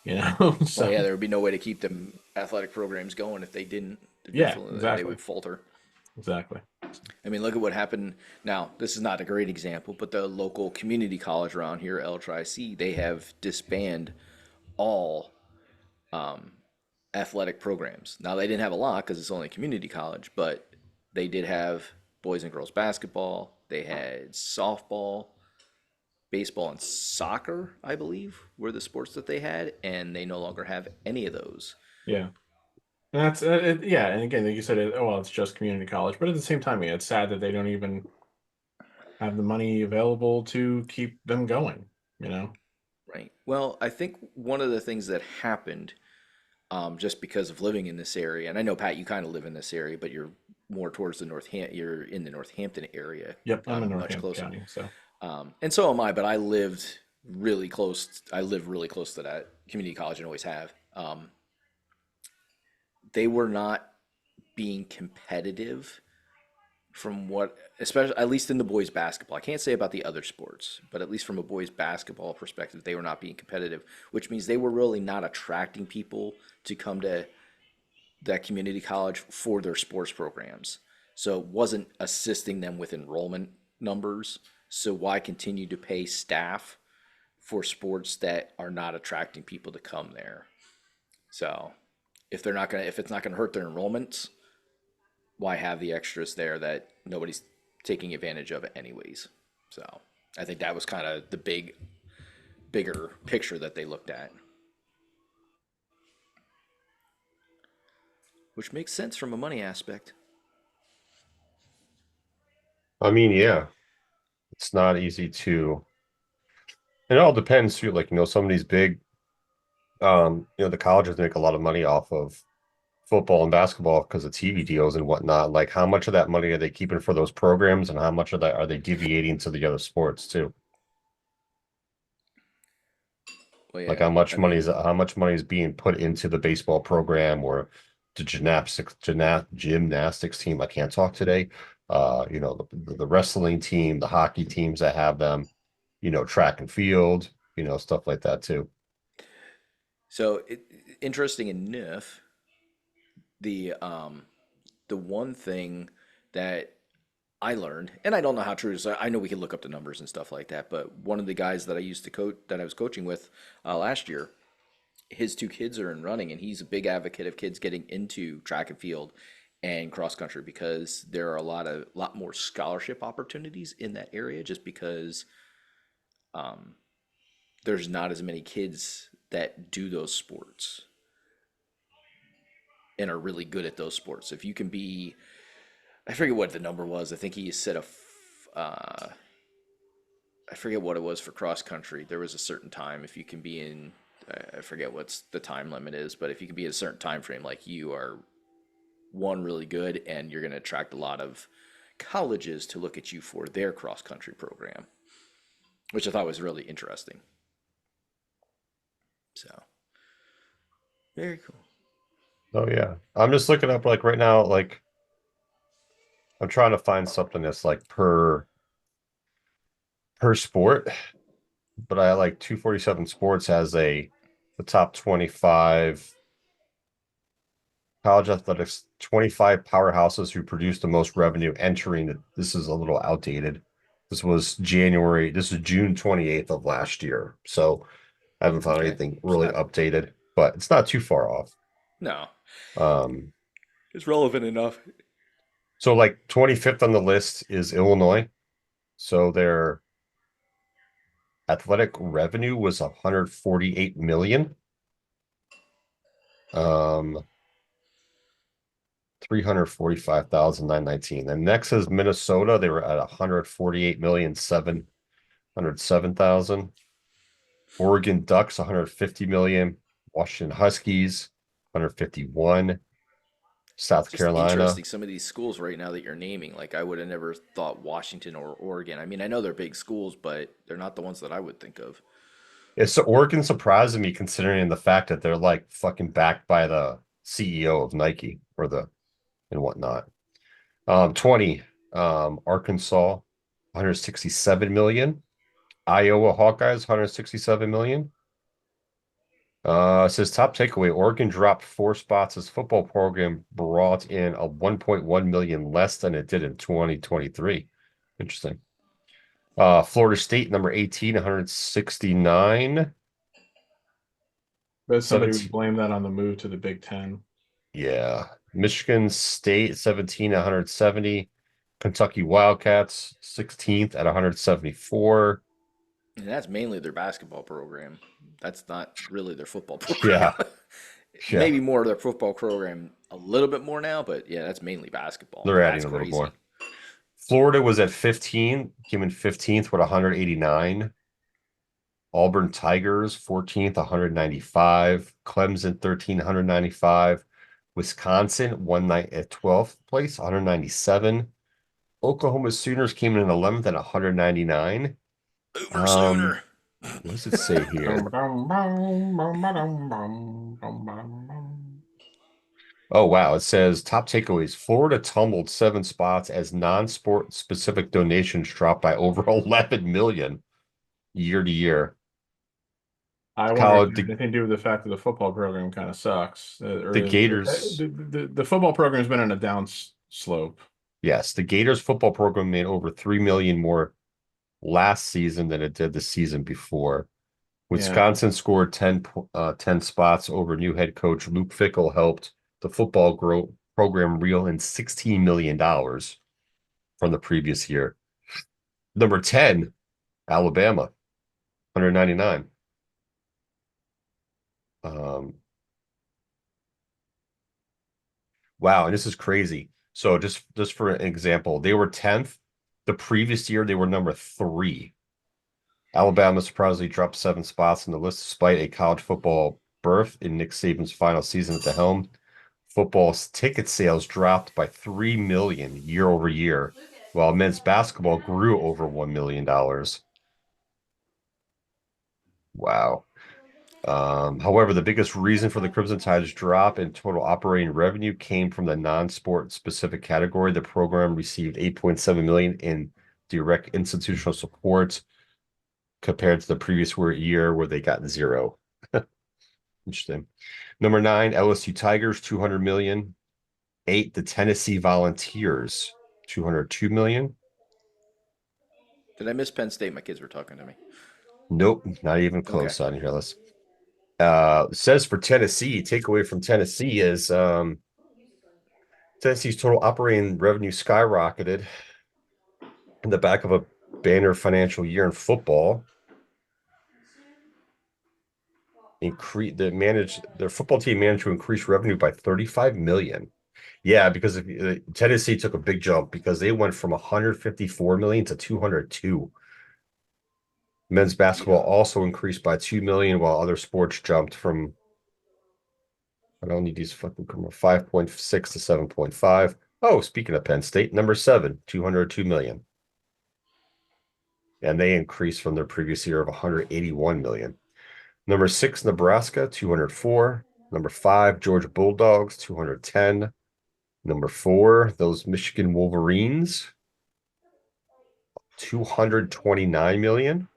Well, So yeah, there would be no way to keep them athletic programs going if they didn't. yeah, Definitely, they exactly, would falter. exactly. I mean, look at what happened. Now, this is not a great example, but the local community college around here, LTRIC, they have disbanded all athletic programs. Now, they didn't have a lot because it's only a community college, but they did have boys and girls basketball. They had softball, baseball, and soccer, I believe, were the sports that they had, and they no longer have any of those. Yeah. And that's yeah, and again, like you said, oh well, it's just community college, but at the same time, yeah, it's sad that they don't even have the money available to keep them going. You know? Right. Well, I think one of the things that happened just because of living in this area. And I know Pat, you kind of live in this area, but you're more towards the you're in the Northampton area, Yep, I'm in much Northampton closer. County, so And so am I, but I lived really close. I live really close to that community college and always have. They were not being competitive from what, especially at least in the boys basketball. I can't say about the other sports, but at least from a boys basketball perspective, they were not being competitive, which means they were really not attracting people to come to that community college for their sports programs. So it wasn't assisting them with enrollment numbers. So why continue to pay staff for sports that are not attracting people to come there? So if it's not gonna hurt their enrollments, why have the extras there that nobody's taking advantage of it anyways? So I think that was kind of the bigger picture that they looked at, which makes sense from a money aspect. I mean, yeah, it's not easy to. It all depends too. Like, some of these big, the colleges make a lot of money off of football and basketball because of TV deals and whatnot. Like, how much of that money are they keeping for those programs, and how much of that are they deviating to the other sports too? Well, Like, yeah, I mean, how much money is being put into the baseball program or the gymnastics team? I can't talk today. The wrestling team, the hockey teams that have them, track and field, stuff like that too. So interesting enough, the um the one thing that I learned, and I don't know how true it is. I know we can look up the numbers and stuff like that, but one of the guys that I used to coach, that I was coaching with last year, his two kids are in running, and he's a big advocate of kids getting into track and field and cross country because there are a lot more scholarship opportunities in that area, just because um, there's not as many kids that do those sports and are really good at those sports. If you can be, I forget what the number was. I think he said I forget what it was for cross country. There was a certain time if you can be in. I forget what's the time limit is, but if you can be in a certain time frame, like you are one really good, and you're going to attract a lot of colleges to look at you for their cross country program, which I thought was really interesting. So very cool. Oh yeah. I'm just looking up like right now, like I'm trying to find something that's like per sport, but I like 247 Sports has the top 25 college athletics, 25 powerhouses who produce the most revenue entering it. This is a little outdated. This is June 28th of last year. So I haven't found Okay. anything It's really not, updated, but it's not too far off. no, Um, it's relevant enough. so like 25th on the list is Illinois. So their athletic revenue was 148 million. 345,919. And next is Minnesota. They were at 148,707,000. Oregon Ducks, 150 million. Washington Huskies, 151. It's South just Carolina. interesting. Some of these schools right now that you're naming, like I would have never thought Washington or Oregon. I mean, I know they're big schools, but they're not the ones that I would think of. It's Oregon surprising me considering the fact that they're like fucking backed by the CEO of Nike or the and whatnot. 20, Arkansas, 167 million. Iowa Hawkeyes, 167 million. It says top takeaway, Oregon dropped 4 spots as football program brought in a 1.1 million less than it did in 2023. Interesting. Florida State, number 18, 169. But somebody would 17. blame that on the move to the Big Ten. Yeah. Michigan State, 17, 170. Kentucky Wildcats, 16th at 174. And that's mainly their basketball program. That's not really their football program. Yeah. Yeah. Maybe more of their football program a little bit more now, but yeah, that's mainly basketball. They're adding That's a little crazy. more. Florida was at 15, came in 15th with 189. Auburn Tigers, 14th, 195. Clemson, 13, 195. Wisconsin, one night at 12th place, 197. Oklahoma Sooners came in 11th at 199. Boomer Sooner. What does it say here? Oh, wow. It says top takeaways. Florida tumbled 7 spots as non-sport specific donations dropped by over 11 million year to year. I wonder if it College, has anything to do with the fact that the football program kind of sucks, or the Gators, the football program's been on a down slope. yes, the Gators football program made over 3 million more last season than it did the season before. Yeah, Wisconsin scored 10 spots over new head coach Luke Fickell helped the program reel in $16 million from the previous year. Number 10, Alabama, 199. Wow, and this is crazy. So just for an example, they were 10th. The previous year, they were number 3. Alabama surprisingly dropped 7 spots in the list despite a college football berth in Nick Saban's final season at the helm. Football's ticket sales dropped by 3 million year over year, while men's basketball grew over $1 million. Wow. However, the biggest reason for the Crimson Tide's drop in total operating revenue came from the non-sport specific category. The program received 8.7 million in direct institutional support compared to the previous year where they got 0. Interesting. Number 9, LSU Tigers, 200 million. 8, the Tennessee Volunteers, 202 million. Did I miss Penn State? My kids were talking to me. Nope, not even Okay. close on here. Let's says for Tennessee, takeaway from Tennessee is Tennessee's total operating revenue skyrocketed in the back of a banner financial year in football. Their football team managed to increase revenue by 35 million. Yeah, because Tennessee took a big jump because they went from 154 million to 202. Men's basketball Yeah. also increased by 2 million, while other sports jumped from I don't need these fucking 5.6 to 7.5. Oh, speaking of Penn State, number 7, 202 million. And they increased from their previous year of 181 million. Number 6, Nebraska, 204. Number 5, Georgia Bulldogs, 210. Number 4, those Michigan Wolverines, 229 million.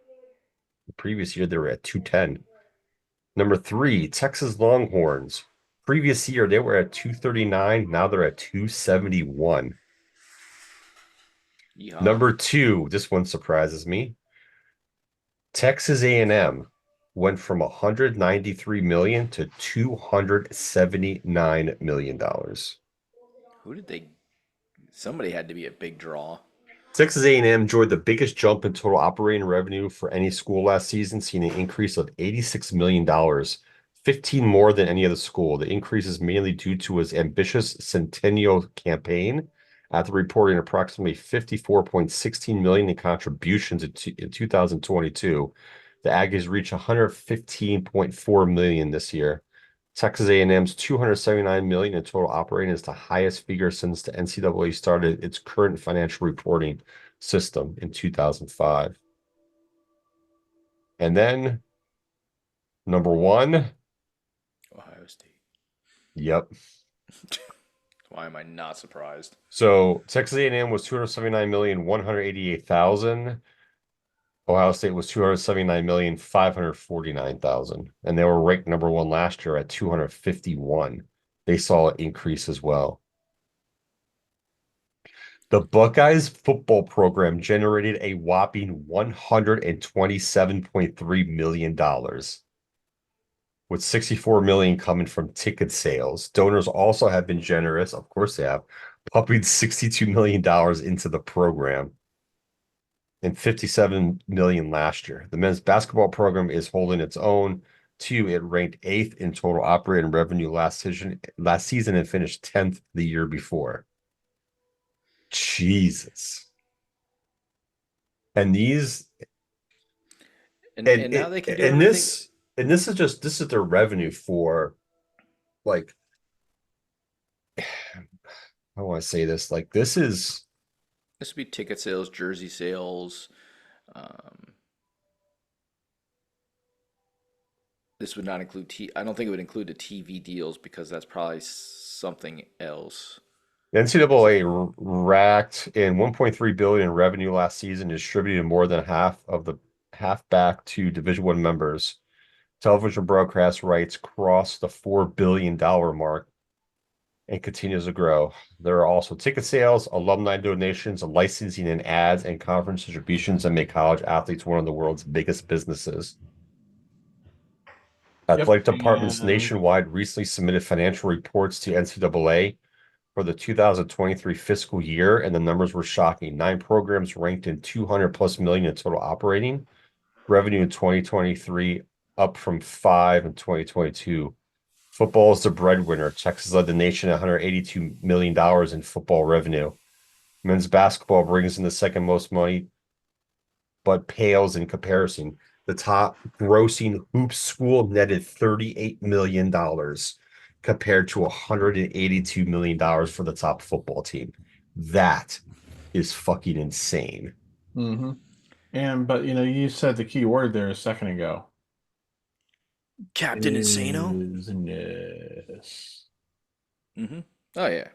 The previous year they were at 210. Number 3, Texas Longhorns. Previous year they were at 239. Now they're at 271. Yeah. Number 2, this one surprises me. Texas A&M went from 193 million to 279 million dollars. Who did they? Somebody had to be a big draw. Texas A&M enjoyed the biggest jump in total operating revenue for any school last season, seeing an increase of $86 million, 15 more than any other school. The increase is mainly due to his ambitious Centennial campaign, after reporting approximately 54.16 million in contributions in 2022. The Aggies reached 115.4 million this year. Texas A&M's 279 million in total operating is the highest figure since the NCAA started its current financial reporting system in 2005. And then number 1, Ohio State. yep. Why am I not surprised? So Texas A&M was 279,188,000. Ohio State was 279,549,000, and they were ranked number 1 last year at 251. They saw an increase as well. The Buckeyes football program generated a whopping $127.3 million, with 64 million coming from ticket sales. Donors also have been generous, of course they have, pumping $62 million into the program and 57 million last year. The men's basketball program is holding its own too. It ranked 8th in total operating revenue last season and finished 10th the year before. Jesus. And these And now they can do and everything. this is their revenue for, like, I want to say this, like, this is This would be ticket sales, jersey sales. Um, this would not include I don't think it would include the TV deals because that's probably something else. the NCAA racked in 1.3 billion in revenue last season, distributed more than half back to Division One members. Television broadcast rights crossed the $4 billion mark and continues to grow. There are also ticket sales, alumni donations, licensing and ads, and conference distributions that make college athletes one of the world's biggest businesses. Yep. Athletic departments And nationwide recently submitted financial reports to NCAA for the 2023 fiscal year, and the numbers were shocking. 9 programs ranked in 200 plus million in total operating revenue in 2023, up from 5 in 2022. Football is the breadwinner. Texas led the nation at $182 million in football revenue. Men's basketball brings in the second most money, but pales in comparison. The top grossing hoops school netted $38 million compared to $182 million for the top football team. That is fucking insane. but you said the key word there a second ago. Captain Insano? Business. Mm-hmm. Oh yeah.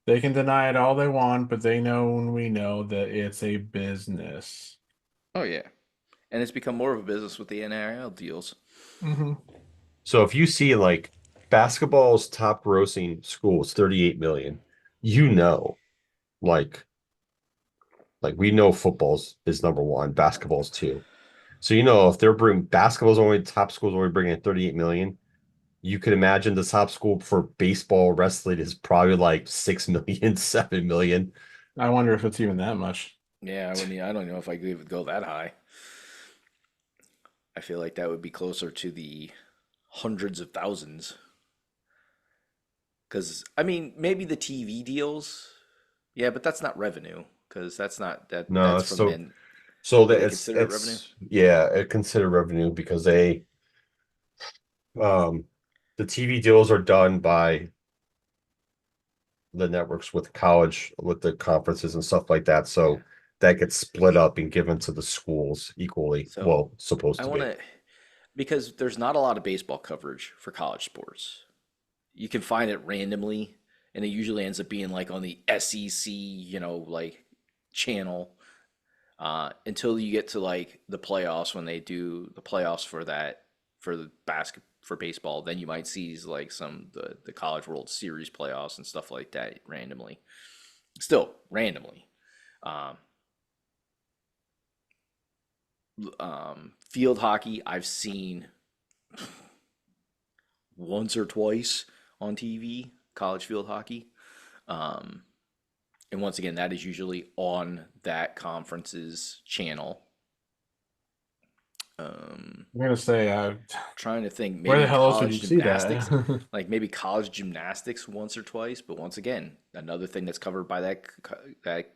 They can deny it all they want, but they know and we know that it's a business. Oh yeah. And it's become more of a business with the NIL deals. Mm-hmm. So if you see like basketball's top grossing school is 38 million, you know, like we know football's is number one, basketball's two. So you know if they're bringing basketball's only top school's only bringing in 38 million, you could imagine the top school for baseball wrestling is probably like 6 million, 7 million. I wonder if it's even that much. Yeah, I don't know if I could even go that high. I feel like that would be closer to the hundreds of thousands. Because I mean, maybe the TV deals, yeah, but that's not revenue. Because that's not that No, that's it's from so men. so Do that they consider it revenue? it's yeah, it consider revenue because um the TV deals are done by the networks with college with the conferences and stuff like that. Yeah. So that gets split up and given to the schools equally. So Well, supposed I to want be. to, because there's not a lot of baseball coverage for college sports. You can find it randomly, and it usually ends up being like on the SEC, like channel, until you get to like the playoffs when they do the playoffs for that for the for baseball. Then you might see like some the College World Series playoffs and stuff like that randomly. Still randomly. Um, Field hockey I've seen once or twice on TV, college field hockey. Um, and once again, that is usually on that conference's channel. Um, I'm gonna say, Trying to think, where the maybe hell else would you college see gymnastics, that? like maybe college gymnastics once or twice. But once again, another thing that's covered by that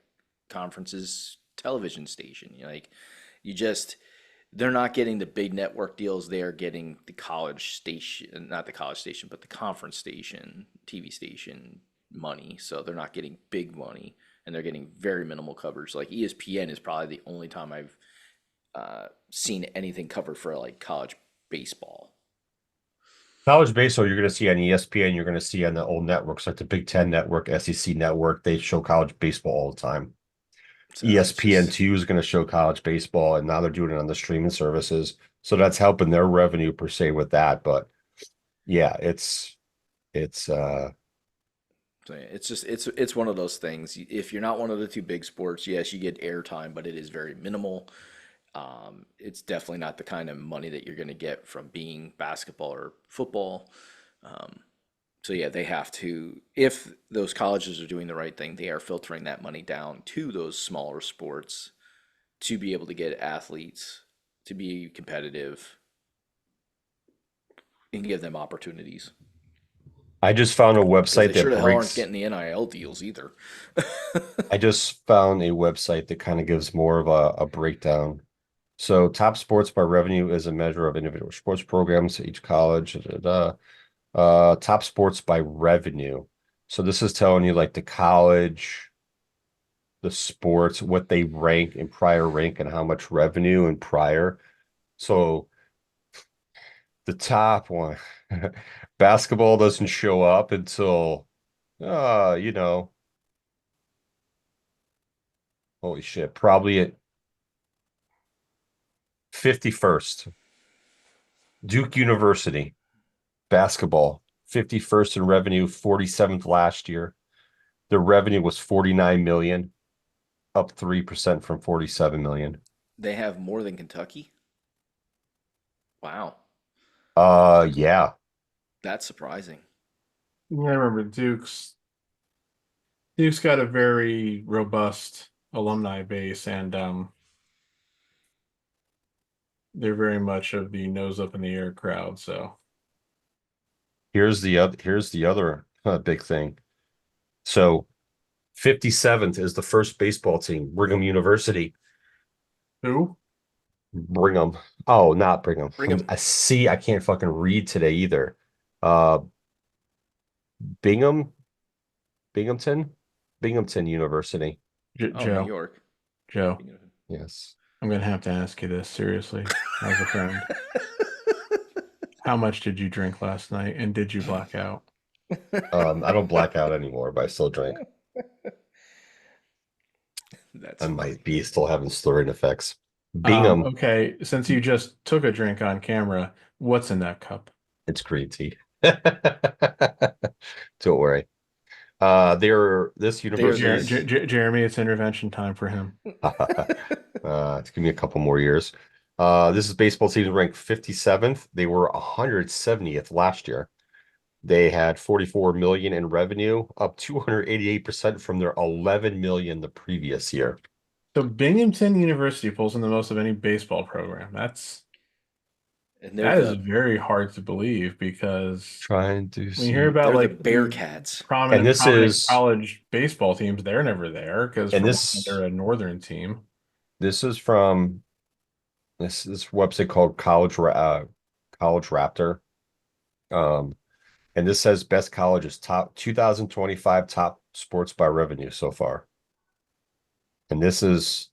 conference's television station. You just they're not getting the big network deals. They are getting the college station, not the college station, but the conference station, TV station money. So they're not getting big money, and they're getting very minimal coverage. Like ESPN is probably the only time I've seen anything covered for like college baseball. College baseball, you're going to see on ESPN, you're going to see on the old networks like the Big Ten Network, SEC Network. They show college baseball all the time. So it's just ESPN2 is going to show college baseball, and now they're doing it on the streaming services. So that's helping their revenue per se with that. But yeah, it's so yeah, it's one of those things. If you're not one of the two big sports, yes, you get airtime, but it is very minimal. It's definitely not the kind of money that you're going to get from being basketball or football. Um, so yeah, they have to. If those colleges are doing the right thing, they are filtering that money down to those smaller sports to be able to get athletes to be competitive and give them opportunities. I just found a Because they website sure that the hell aren't breaks. getting the NIL deals either. I just found a website that kind of gives more of a breakdown. So, top sports by revenue is a measure of individual sports programs at each college. Top sports by revenue. So this is telling you like the college, the sports, what they rank in prior rank and how much revenue in prior. So the top one, basketball doesn't show up until uh, you know, holy shit, probably at 51st. Duke University, basketball, 51st in revenue, 47th last year. The revenue was 49 million, up 3% from 47 million. They have more than Kentucky. Wow, Yeah. that's surprising. I remember Duke's got a very robust alumni base, and they're very much of the nose up in the air crowd. So Here's the other big thing. So 57th is the first baseball team, Brigham University. who? Brigham. Oh, not Brigham. Bring them. I see. I can't fucking read today either. Uh, Bingham, Binghamton, Binghamton University. Oh, New Joe, York. Joe, Yes. I'm gonna have to ask you this seriously, as a friend. How much did you drink last night, and did you black out? I don't black out anymore, but I still drink. That's I funny. might be still having slurring effects. Bingham Okay, since you just took a drink on camera, what's in that cup? It's green tea. Don't worry. They're this They're university Jer the is Jeremy, it's intervention time for him. it's give me a couple more years. This is baseball team ranked 57th. They were 170th last year. They had 44 million in revenue, up 288% from their 11 million the previous year. So Binghamton University pulls in the most of any baseball program. and That is very hard to believe because Trying to when you hear see. about they're the like the Bearcats. And prominent this prominent is college baseball teams, they're never there because and for one, this they're a northern team. this is from this website called College Raptor. Um, and this says best colleges top 2025 top sports by revenue so far. And this is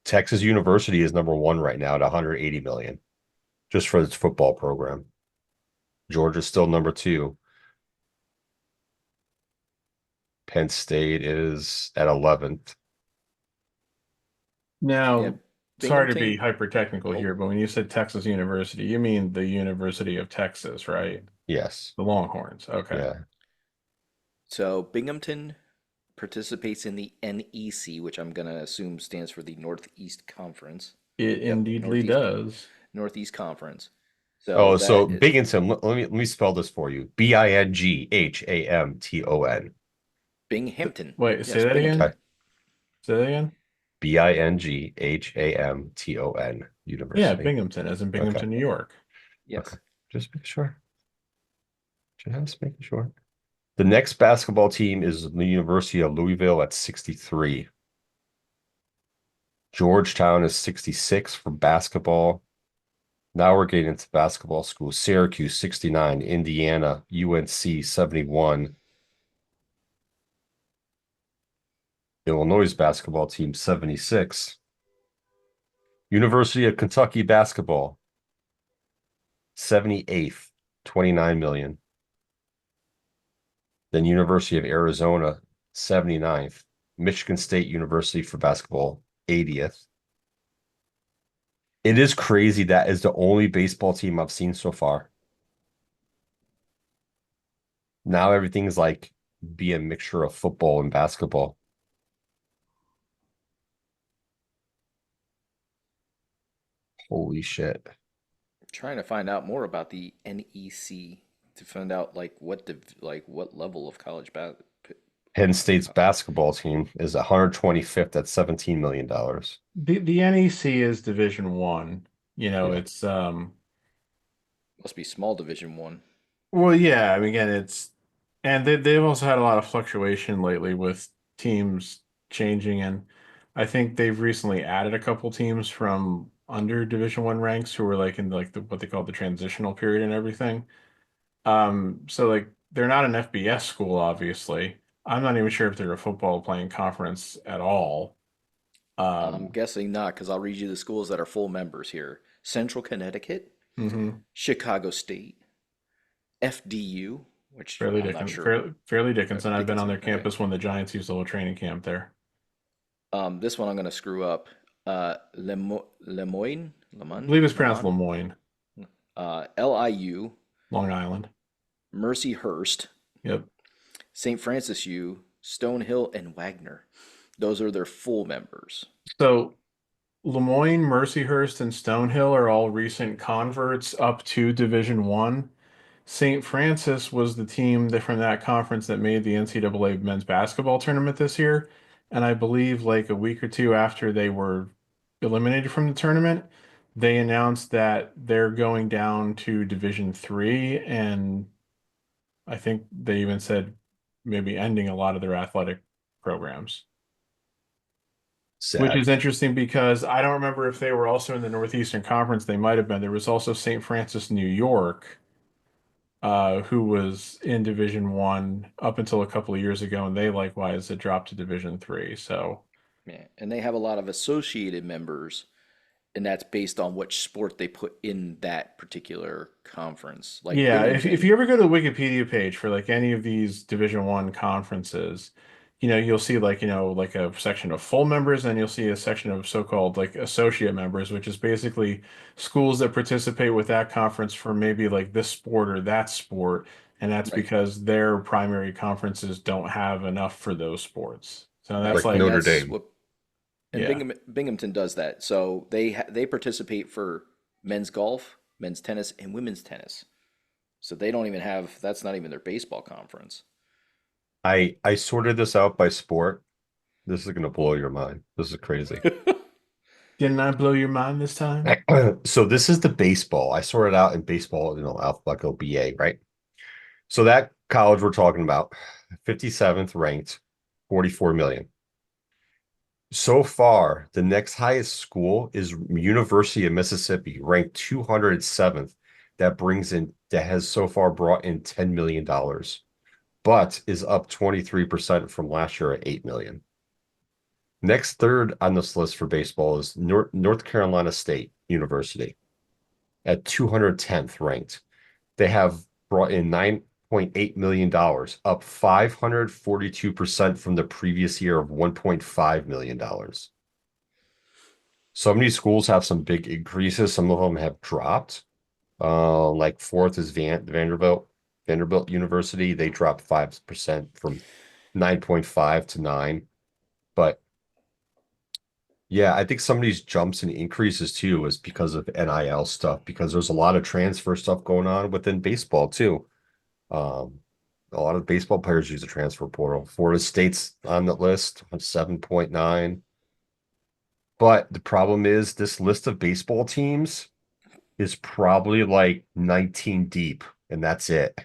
Texas University is number one right now at 180 million just for its football program. Georgia's still number two. Penn State is at 11th. Yeah, Now, sorry to be Binghamton. hyper technical Oh, here, but when you said Texas University, you mean the University of Texas, right? Yes. The Longhorns. Okay. Yeah. so Binghamton participates in the NEC, which I'm gonna assume stands for the Northeast Conference. It Yep, indeedly does. Northeast Conference. So Oh, so that is Binghamton, let me spell this for you. Binghamton. Binghamton. Wait, say Yes, that again? Binghamton. Okay. Say that again? Binghamton Yeah, University. Binghamton, as in Okay. Binghamton, New York. Yes. Okay. Just make sure. Just making sure. The next basketball team is the University of Louisville at 63. Georgetown is 66 for basketball. Now we're getting into basketball schools. Syracuse 69, Indiana, UNC 71. Illinois basketball team 76. University of Kentucky basketball 78th, 29 million. Then University of Arizona 79th. Michigan State University for basketball 80th. It is crazy that is the only baseball team I've seen so far. Now everything's like be a mixture of football and basketball. Holy shit. Trying to find out more about the NEC to find out what level of college Penn State's basketball team is 125th at $17 million. The NEC is Division One. You know, Yeah. it's must be small Division One. well, yeah, I mean again, it's and they've also had a lot of fluctuation lately with teams changing, and I think they've recently added a couple teams from under Division One ranks who were like in like what they call the transitional period and everything. So like they're not an FBS school, obviously. I'm not even sure if they're a football playing conference at all. I'm guessing not, because I'll read you the schools that are full members here: Central Connecticut, Mhm. Chicago State, FDU, which Fairleigh I'm not Dickinson, sure. Fairleigh Dickinson. I've been on Dickinson. their Okay. campus when the Giants used to hold training camp there. This one I'm gonna screw up. Lemoyne, I believe it's pronounced Lemon, Lemoyne, LIU, Long Island. Mercyhurst, Yep. St. Francis U, Stonehill, and Wagner. Those are their full members. So Lemoyne, Mercyhurst, and Stonehill are all recent converts up to Division One. St. Francis was the team that from that conference that made the NCAA men's basketball tournament this year. And I believe like a week or two after they were eliminated from the tournament, they announced that they're going down to Division Three, and I think they even said maybe ending a lot of their athletic programs. Which Sad. is interesting because I don't remember if they were also in the Northeastern Conference. They might have been. There was also St. Francis, New York, who was in Division One up until a couple of years ago, and they likewise had dropped to Division Three. So Yeah, and they have a lot of associated members, and that's based on which sport they put in that particular conference. Like yeah, if Binghamton, you ever go to the Wikipedia page for like any of these Division One conferences, you'll see like, like a section of full members, and you'll see a section of so-called like associate members, which is basically schools that participate with that conference for maybe like this sport or that sport, and that's Right. because their primary conferences don't have enough for those sports. So that's Right. Like And like, Notre that's Dame. what and yeah. Binghamton does that. So they participate for men's golf, men's tennis, and women's tennis. So they don't even have that's not even their baseball conference. I sorted this out by sport. This is gonna blow your mind. This is crazy. Didn't I blow your mind this time? So this is the baseball. I sorted out in baseball, alphabetical BA, right? So that college we're talking about, 57th ranked, 44 million. So far, the next highest school is University of Mississippi, ranked 207th. That has so far brought in $10 million, but is up 23% from last year at 8 million. Next third on this list for baseball is North Carolina State University at 210th ranked. They have brought in $9.8 million, up 542% from the previous year of $1.5 million. Some of these schools have some big increases. Some of them have dropped. Like fourth is Vanderbilt University. They dropped 5% from 9.5 to 9. But yeah, I think some of these jumps and increases too is because of NIL stuff, because there's a lot of transfer stuff going on within baseball too. Um, a lot of baseball players use the transfer portal. Florida State's on the list on 7.9. But the problem is this list of baseball teams is probably like 19 deep, and that's it.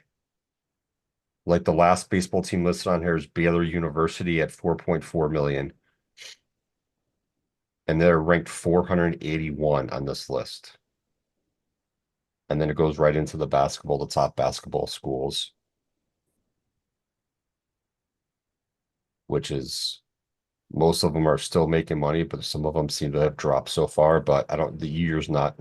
Like the last baseball team listed on here is Baylor University at 4.4 million, and they're ranked 481 on this list. And then it goes right into the top basketball schools, which is most of them are still making money, but some of them seem to have dropped so far. But the year's not.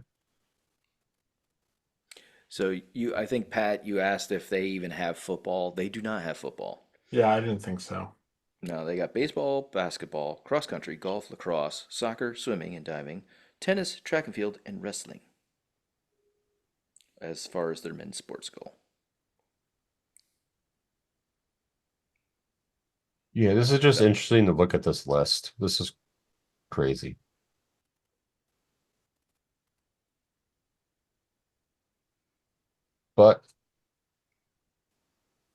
So I think Pat, you asked if they even have football. They do not have football. Yeah, I didn't think so. No, they got baseball, basketball, cross country, golf, lacrosse, soccer, swimming and diving, tennis, track and field, and wrestling as far as their men's sports go. Yeah, this is just So, interesting to look at this list. This is crazy. But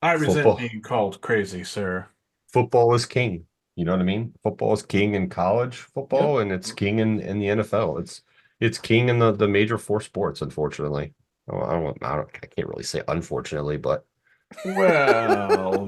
I resent football being called crazy, sir. football is king. You know what I mean? Football is king in college Yep. football, and it's king in the NFL. It's king in the major four sports, unfortunately. Oh, I can't really say unfortunately, but Well,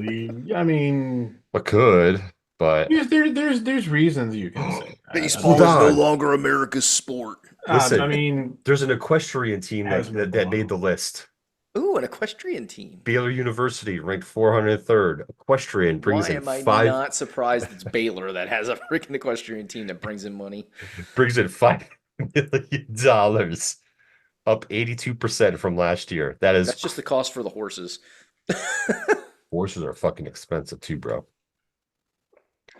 I mean, I could, but there's reasons you can say that. I hold baseball is mean, no on. longer America's sport. I Listen, mean, there's an equestrian team has moved that made along. the list. Ooh, an equestrian team. Baylor University ranked 403rd. Equestrian Why am I not surprised it's Baylor that has a freaking equestrian team that brings in money? brings in $5 million, up 82% from last year. That is That's just the cost for the horses. horses are fucking expensive too, bro.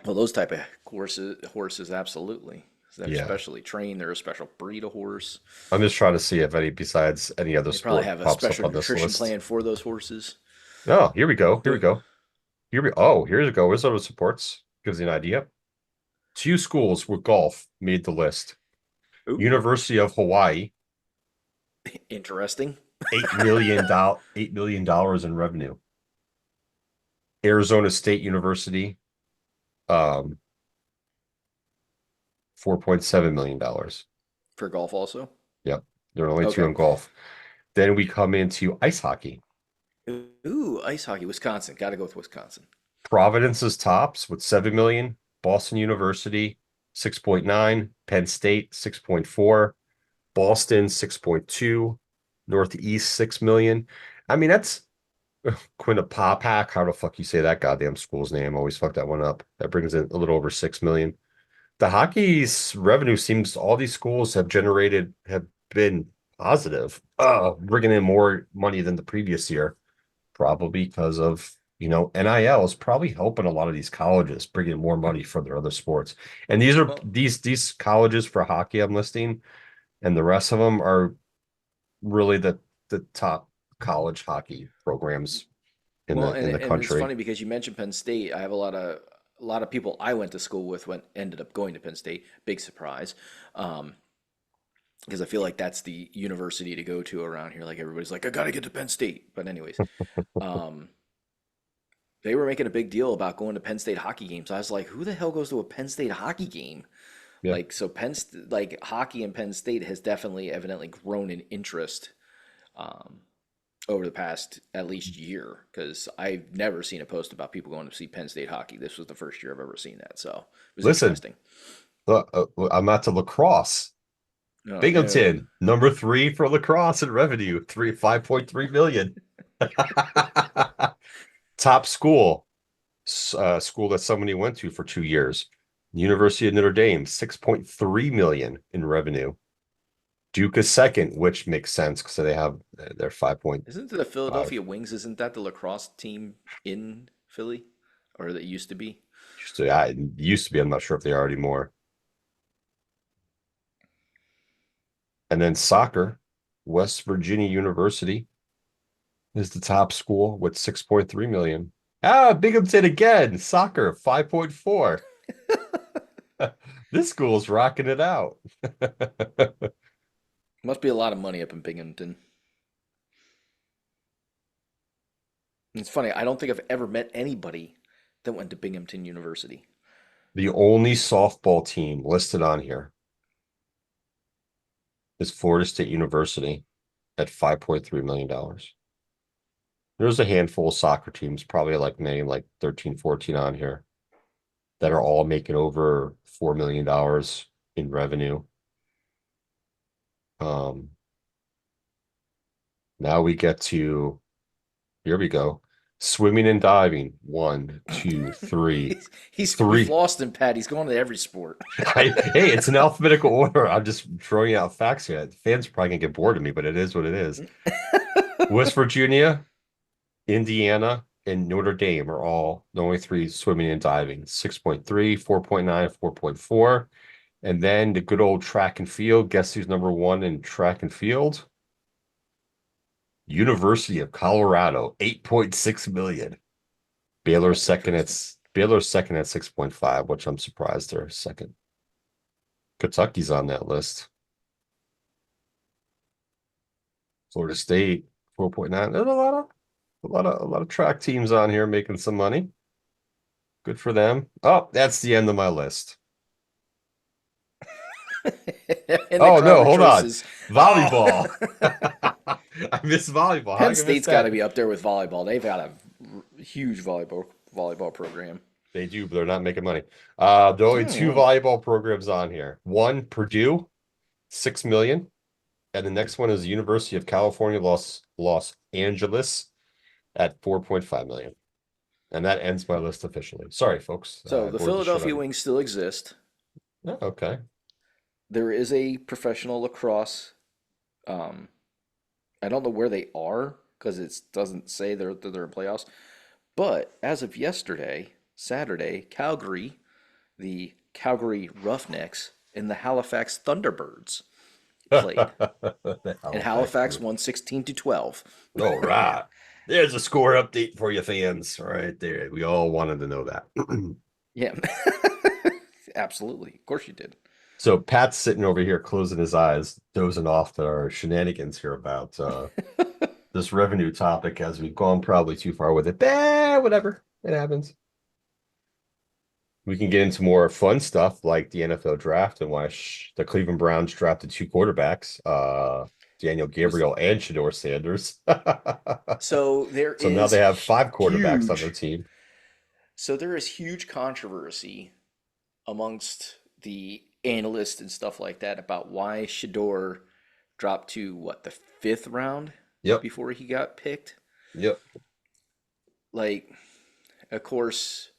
Well, those type of horses, absolutely. They're Yeah. specially trained. They're a special breed of horse. I'm just trying to see if any other They probably sport have a pops up special on this nutrition list. plan for those horses. Oh, here we go. Here we The- go. Here we go. Here's other supports. Gives you an idea. Two schools with golf made the list. Ooh, University of Hawaii, interesting. $8 million in revenue. Arizona State University, um, $4.7 million. For golf, also. Yep. There are only two Okay. in golf. Then we come into ice hockey. Ooh, ice hockey, Wisconsin. Got to go with Wisconsin. Providence is tops with 7 million. Boston University, 6.9. Penn State, 6.4. Boston, 6.2. Northeast, 6 million. I mean, that's Quinnipiac. How the fuck you say that goddamn school's name? Always fuck that one up. That brings in a little over 6 million. The hockey's revenue seems all these schools have been positive, bringing in more money than the previous year, probably because of NIL is probably helping a lot of these colleges bring in more money for their other sports. And these are Well, these colleges for hockey I'm listing, and the rest of them are really the top college hockey programs in well, the and in the and it's country. funny because you mentioned Penn State. I have a lot of people I went to school with went ended up going to Penn State. Big surprise. Um, because I feel like that's the university to go to around here. Like everybody's like, I gotta get to Penn State. But anyways, um, they were making a big deal about going to Penn State hockey games. I was like, who the hell goes to a Penn State hockey game? Yeah. Like, so like hockey in Penn State has definitely, evidently grown in interest um, over the past at least year. Because I've never seen a post about people going to see Penn State hockey. This was the first year I've ever seen that, so it was Listen, interesting. I'm out to lacrosse. Oh no, Binghamton, number three for lacrosse in revenue, 5.3 million. Top school, school that somebody went to for 2 years. University of Notre Dame, 6.3 million in revenue. Duke is second, which makes sense because they have their 5.5. isn't the Philadelphia Wings? Isn't that the lacrosse team in Philly, or that used to be? So yeah, it used to be. I'm not sure if they are anymore. And then soccer, West Virginia University is the top school with 6.3 million. Binghamton again, soccer 5.4. This school's rocking it out. Must be a lot of money up in Binghamton. It's funny. I don't think I've ever met anybody that went to Binghamton University. The only softball team listed on here is Florida State University at $5.3 million. There's a handful of soccer teams, probably like 13, 14 on here that are all making over $4 million in revenue. Um, Now we get to, here we go. Swimming and diving. One, two, three, We've three. lost him, Pat. He's going to every sport. Hey, it's an alphabetical order. I'm just throwing out facts here. Fans are probably gonna get bored of me, but it is what it is. West Virginia, Indiana, and Notre Dame are all the only three swimming and diving. 6.3, 4.9, 4.4. And then the good old track and field. Guess who's number one in track and field? University of Colorado, 8.6 million. That's interesting. Baylor's second at 6.5, which I'm surprised they're second. Kentucky's on that list. Florida State, 4.9. There's a lot of track teams on here making some money. Good for them. Oh, that's the end of my list. And the Oh crowd no, hold on. rejoices. Volleyball. Oh. I miss volleyball. How Penn can I miss State's got to that? be up there with volleyball. They've got a huge volleyball program. They do, but they're not making money. There are only two Oh, volleyball programs on here. One, Purdue, 6 million. And the next one is the University of California, Los Angeles at 4.5 million. And that ends my list officially. Sorry, folks. so I the bored the shit out Philadelphia of you. Wings still exist. Oh, okay. There is a professional lacrosse. Um, I don't know where they are because it doesn't say they're in playoffs. But as of yesterday, Saturday, Calgary, the Calgary Roughnecks and the Halifax Thunderbirds played, The and Halifax Halifax group. won 16-12. All right. There's a score update for you fans right there. We all wanted to know that. Yeah, absolutely. Of course you did. So Pat's sitting over here closing his eyes, dozing off to our shenanigans here about this revenue topic as we've gone probably too far with it. Whatever. It happens. We can get into more fun stuff like the NFL draft and why the Cleveland Browns drafted two quarterbacks, Daniel Was Gabriel and Shador Sanders. so there So now is they have five quarterbacks on their huge team. so there is huge controversy amongst the analysts and stuff like that about why Shador dropped to what, the fifth round Yep. before he got picked. Yep. Like, of course,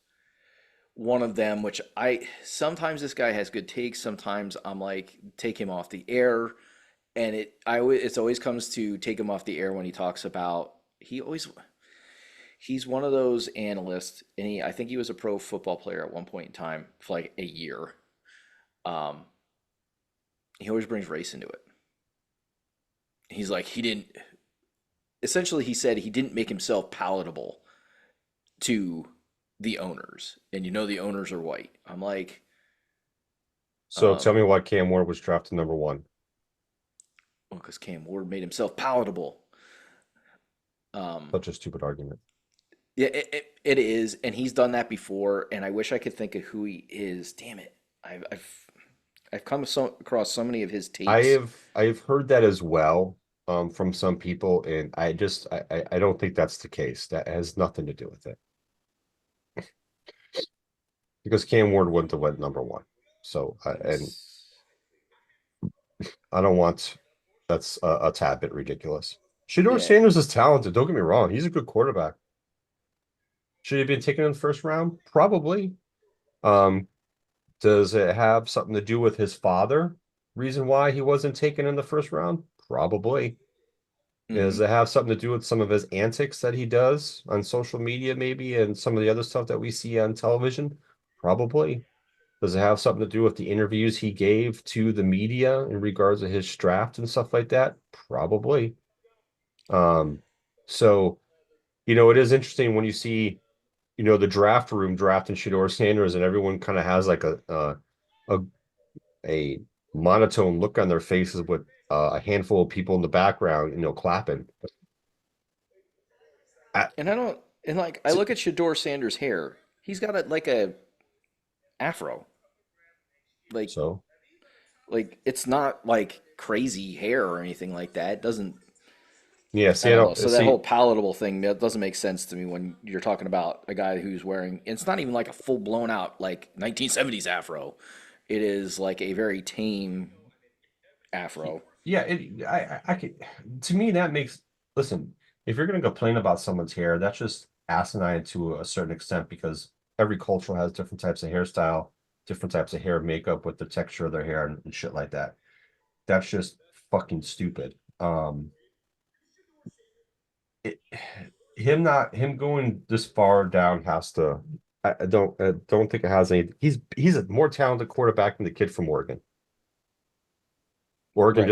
one of them, which I sometimes this guy has good takes, sometimes I'm like, take him off the air, and it's always comes to take him off the air when he talks about He's one of those analysts, and I think he was a pro football player at one point in time for like a year. Um, he always brings race into it. He's like, he didn't, essentially, he said he didn't make himself palatable to the owners. And the owners are white. I'm like, So tell me why Cam Ward was drafted number one. well, because Cam Ward made himself palatable. Such a stupid argument. Yeah, it is, and he's done that before. And I wish I could think of who he is. Damn it, I've come across so many of his tapes. I've heard that as well, from some people, and I don't think that's the case. That has nothing to do with it. Because Cam Ward wouldn't have went number one. So and I don't want that's a tad bit ridiculous. Shedeur Yeah. Sanders is talented. Don't get me wrong. He's a good quarterback. Should he have been taken in the first round? Probably. Does it have something to do with his father? Reason why he wasn't taken in the first round? Probably. Does Mhm. it have something to do with some of his antics that he does on social media, maybe, and some of the other stuff that we see on television? Probably. Does it have something to do with the interviews he gave to the media in regards to his draft and stuff like that? Probably. So, it is interesting when you see, the draft room drafting Shedeur Sanders, and everyone kind of has like a a monotone look on their faces with a handful of people in the background, clapping. And I don't, and like I look at Shador Sanders' hair. He's got like a afro. Like So, like it's not like crazy hair or anything like that. It doesn't, yeah, I see, I don't know. don't So that see. whole palatable thing, that doesn't make sense to me when you're talking about a guy who's wearing, it's not even like a full blown out like 1970s afro. It is like a very tame afro. Yeah, I could, to me, that makes, listen, if you're going to complain about someone's hair, that's just asinine to a certain extent because every culture has different types of hairstyle, different types of hair makeup with the texture of their hair and shit like that. That's just fucking stupid. It, him going this far down has to, I don't think it has any, he's a more talented quarterback than the kid from Oregon. Right.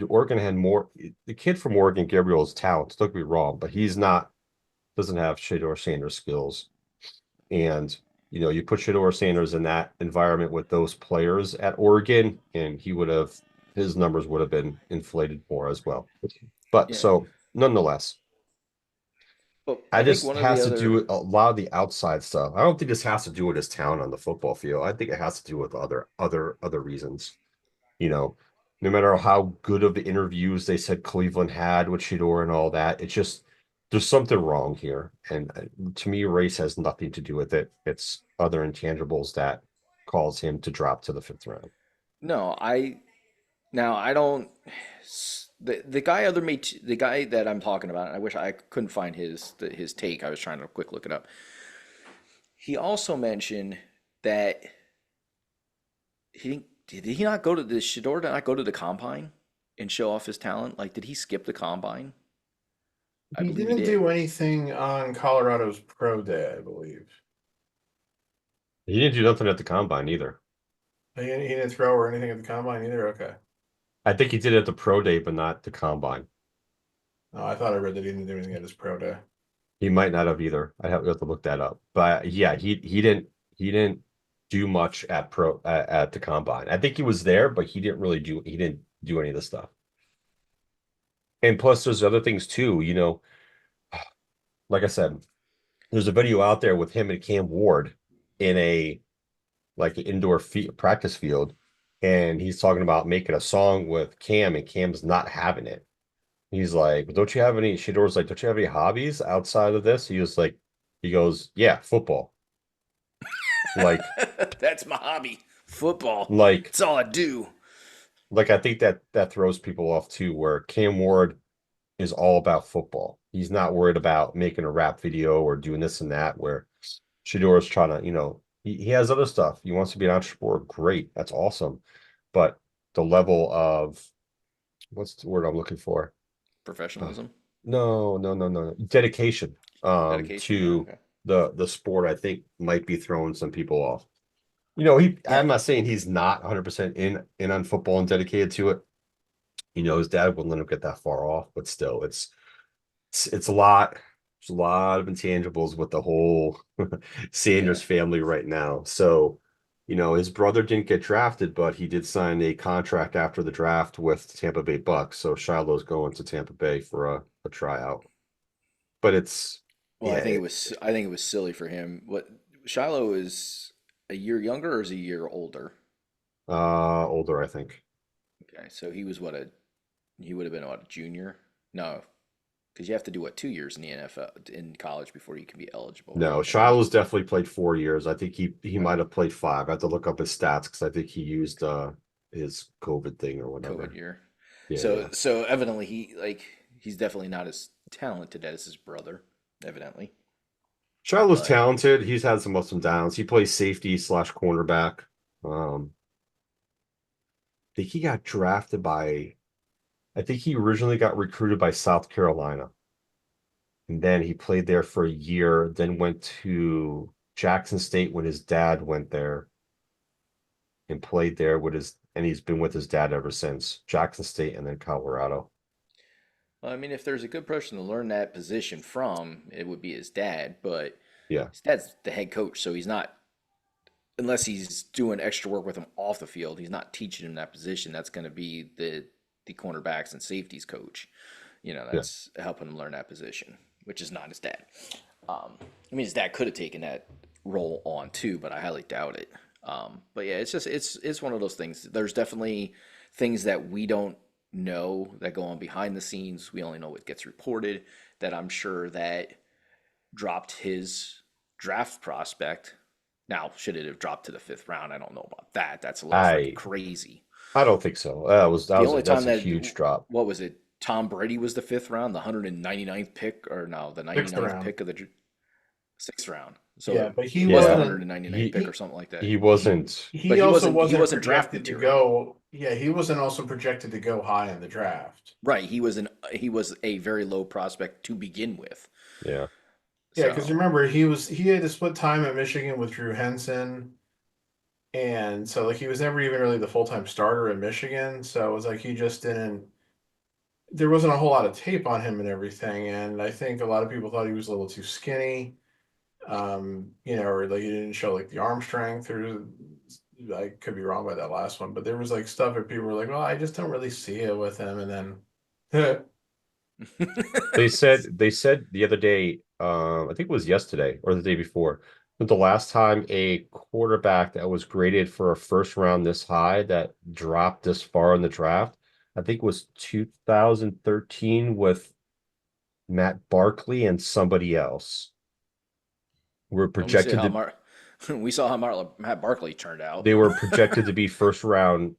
Oregon had more. The kid from Oregon, Gabriel, is talented. Don't get me wrong, but he's not doesn't have Shedeur Sanders skills. And you put Shedeur Sanders in that environment with those players at Oregon, and his numbers would have been inflated more as well. But Yeah. so nonetheless, But I I think just one of the has to do other, with a lot of the outside stuff. I don't think this has to do with his talent on the football field. I think it has to do with other reasons. you know, no matter how good of the interviews they said Cleveland had with Shedeur and all that, it's just there's something wrong here. And to me, race has nothing to do with it. It's other intangibles that cause him to drop to the fifth round. no, now I don't, the guy the guy that I'm talking about, I wish I couldn't find his take. I was trying to quick look it up. He also mentioned that did he not go to the Shador did not go to the combine and show off his talent? Like, did he skip the combine? I He believe he didn't did. do anything on Colorado's pro day, I believe. He didn't do nothing at the combine either. He didn't throw or anything at the combine either. Okay. I think he did it at the pro day, but not the combine. Oh, I thought I read that he didn't do anything at his pro day. He might not have either. Have to look that up. But yeah, he didn't do much at the combine. I think he was there, but he didn't do any of the stuff. And plus, there's other things too. Like I said, there's a video out there with him and Cam Ward in a like indoor practice field, and he's talking about making a song with Cam, and Cam's not having it. He's like, "Don't you have any?" Shador's like, "Don't you have any hobbies outside of this?" He goes, "Yeah, football." Like, That's my hobby, football. like, That's all I do. I think that throws people off too. Where Cam Ward is all about football. He's not worried about making a rap video or doing this and that. Where Shador is trying to, he has other stuff. He wants to be an entrepreneur. Great, that's awesome. But the level of what's the word I'm looking for? Uh, Professionalism. no, no, no, no, dedication. Dedication. to Okay. the sport, I think might be throwing some people off. Yeah. I'm not saying he's not 100% in on football and dedicated to it. His dad wouldn't let him get that far off, but still, it's a lot. There's a lot of intangibles with the whole Yeah. Sanders family right now. So, his brother didn't get drafted, but he did sign a contract after the draft with Tampa Bay Bucks. So Shiloh's going to Tampa Bay for a tryout. But Well, yeah, I think it was silly for him. What Shiloh is a year younger or is he a year older? older, I think. Okay, so he would have been what, a junior? No, because you have to do what, 2 years in the NFL in college before you can be eligible, No, right? I think. Shiloh's definitely played 4 years. I think he Okay. might have played five. I have to look up his stats because I think he used his COVID thing or COVID whatever. year. Yeah, So yeah. so evidently he's definitely not as talented as his brother, evidently. Shiloh's But talented. He's had some ups and downs. He plays safety slash cornerback. I think he got drafted by, I think he originally got recruited by South Carolina. And then he played there for a year, then went to Jackson State when his dad went there and played there and he's been with his dad ever since. Jackson State and then Colorado. well, I mean, if there's a good person to learn that position from, it would be his dad. But Yeah. his dad's the head coach, so he's not, unless he's doing extra work with him off the field, he's not teaching him that position. That's going to be the cornerbacks and safeties coach. Yeah. That's helping him learn that position, which is not his dad. I mean, his dad could have taken that role on too, but I highly doubt it. But yeah, it's one of those things. There's definitely things that we don't know that go on behind the scenes. We only know what gets reported. That I'm sure that dropped his draft prospect. Now, should it have dropped to the fifth round? I don't know about that. That's a little freaking I crazy. I don't think so. The only time That's a that, huge drop. what was it? Tom Brady was the fifth round, the 199th pick, or no, the Sixth 99th round. pick of the sixth round. Yeah, So but he he was the Yeah. wasn't. 199th He pick or He something like that. he he wasn't. he But also he wasn't wasn't draft projected to material. go. Yeah, he wasn't also projected to go high in the draft. Right. He was a very low prospect to begin with. Yeah. Yeah, because So remember he had to split time at Michigan with Drew Henson, and so like he was never even really the full time starter at Michigan. So it was like he just didn't. There wasn't a whole lot of tape on him and everything, and I think a lot of people thought he was a little too skinny. Or like he didn't show like the arm strength, or I could be wrong by that last one, but there was like stuff that people were like, "Well, I just don't really see it with him," and then They said the other day, I think it was yesterday or the day before, that the last time a quarterback that was graded for a first round this high that dropped this far in the draft, I think was 2013 with Matt Barkley and somebody else. Were well, we see projected how to we saw how Matt Barkley turned out. they were projected to be first round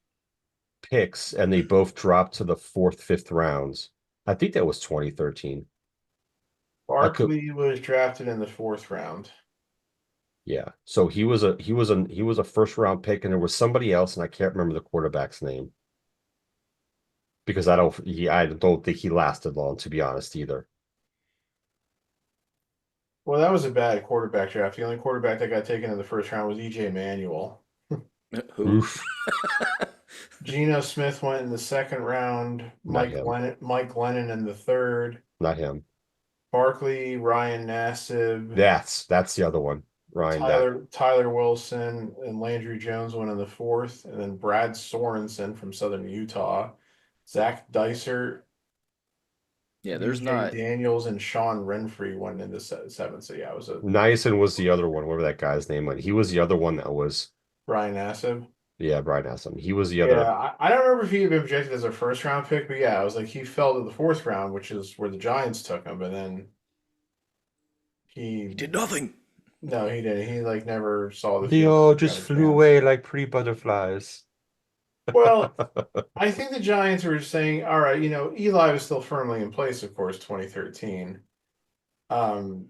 picks, and they both dropped to the fourth, fifth rounds. I think that was 2013. I could Barkley was drafted in the fourth round. Yeah. So he was a first round pick, and there was somebody else, and I can't remember the quarterback's name because I don't think he lasted long, to be honest, either. Well, that was a bad quarterback draft. The only quarterback that got taken in the first round was EJ Manuel. Who? Oof, Geno Smith went in the second round. not him. Mike Lennon in the third. Not him. Barkley, Ryan Nassib, That's the other one. Ryan, that Tyler Wilson, and Landry Jones went in the fourth, and then Brad Sorensen from Southern Utah, Zach Dysert, Yeah, there's DJ not. Daniels, and Sean Renfrey went into seventh. So yeah, it was a Niacin was the other one, whatever that guy's name was. He was the other one that was, Ryan Nassib. yeah, Brian Haslam. He was the Yeah, other. I don't remember if he had been projected as a first round pick, but yeah, it was like he fell to the fourth round, which is where the Giants took him, and then He he did nothing. no, he didn't. He like never saw the They field, all never just got a flew chance. away like pretty butterflies. Well, I think the Giants were saying, all right, Eli was still firmly in place, of course, 2013. Um,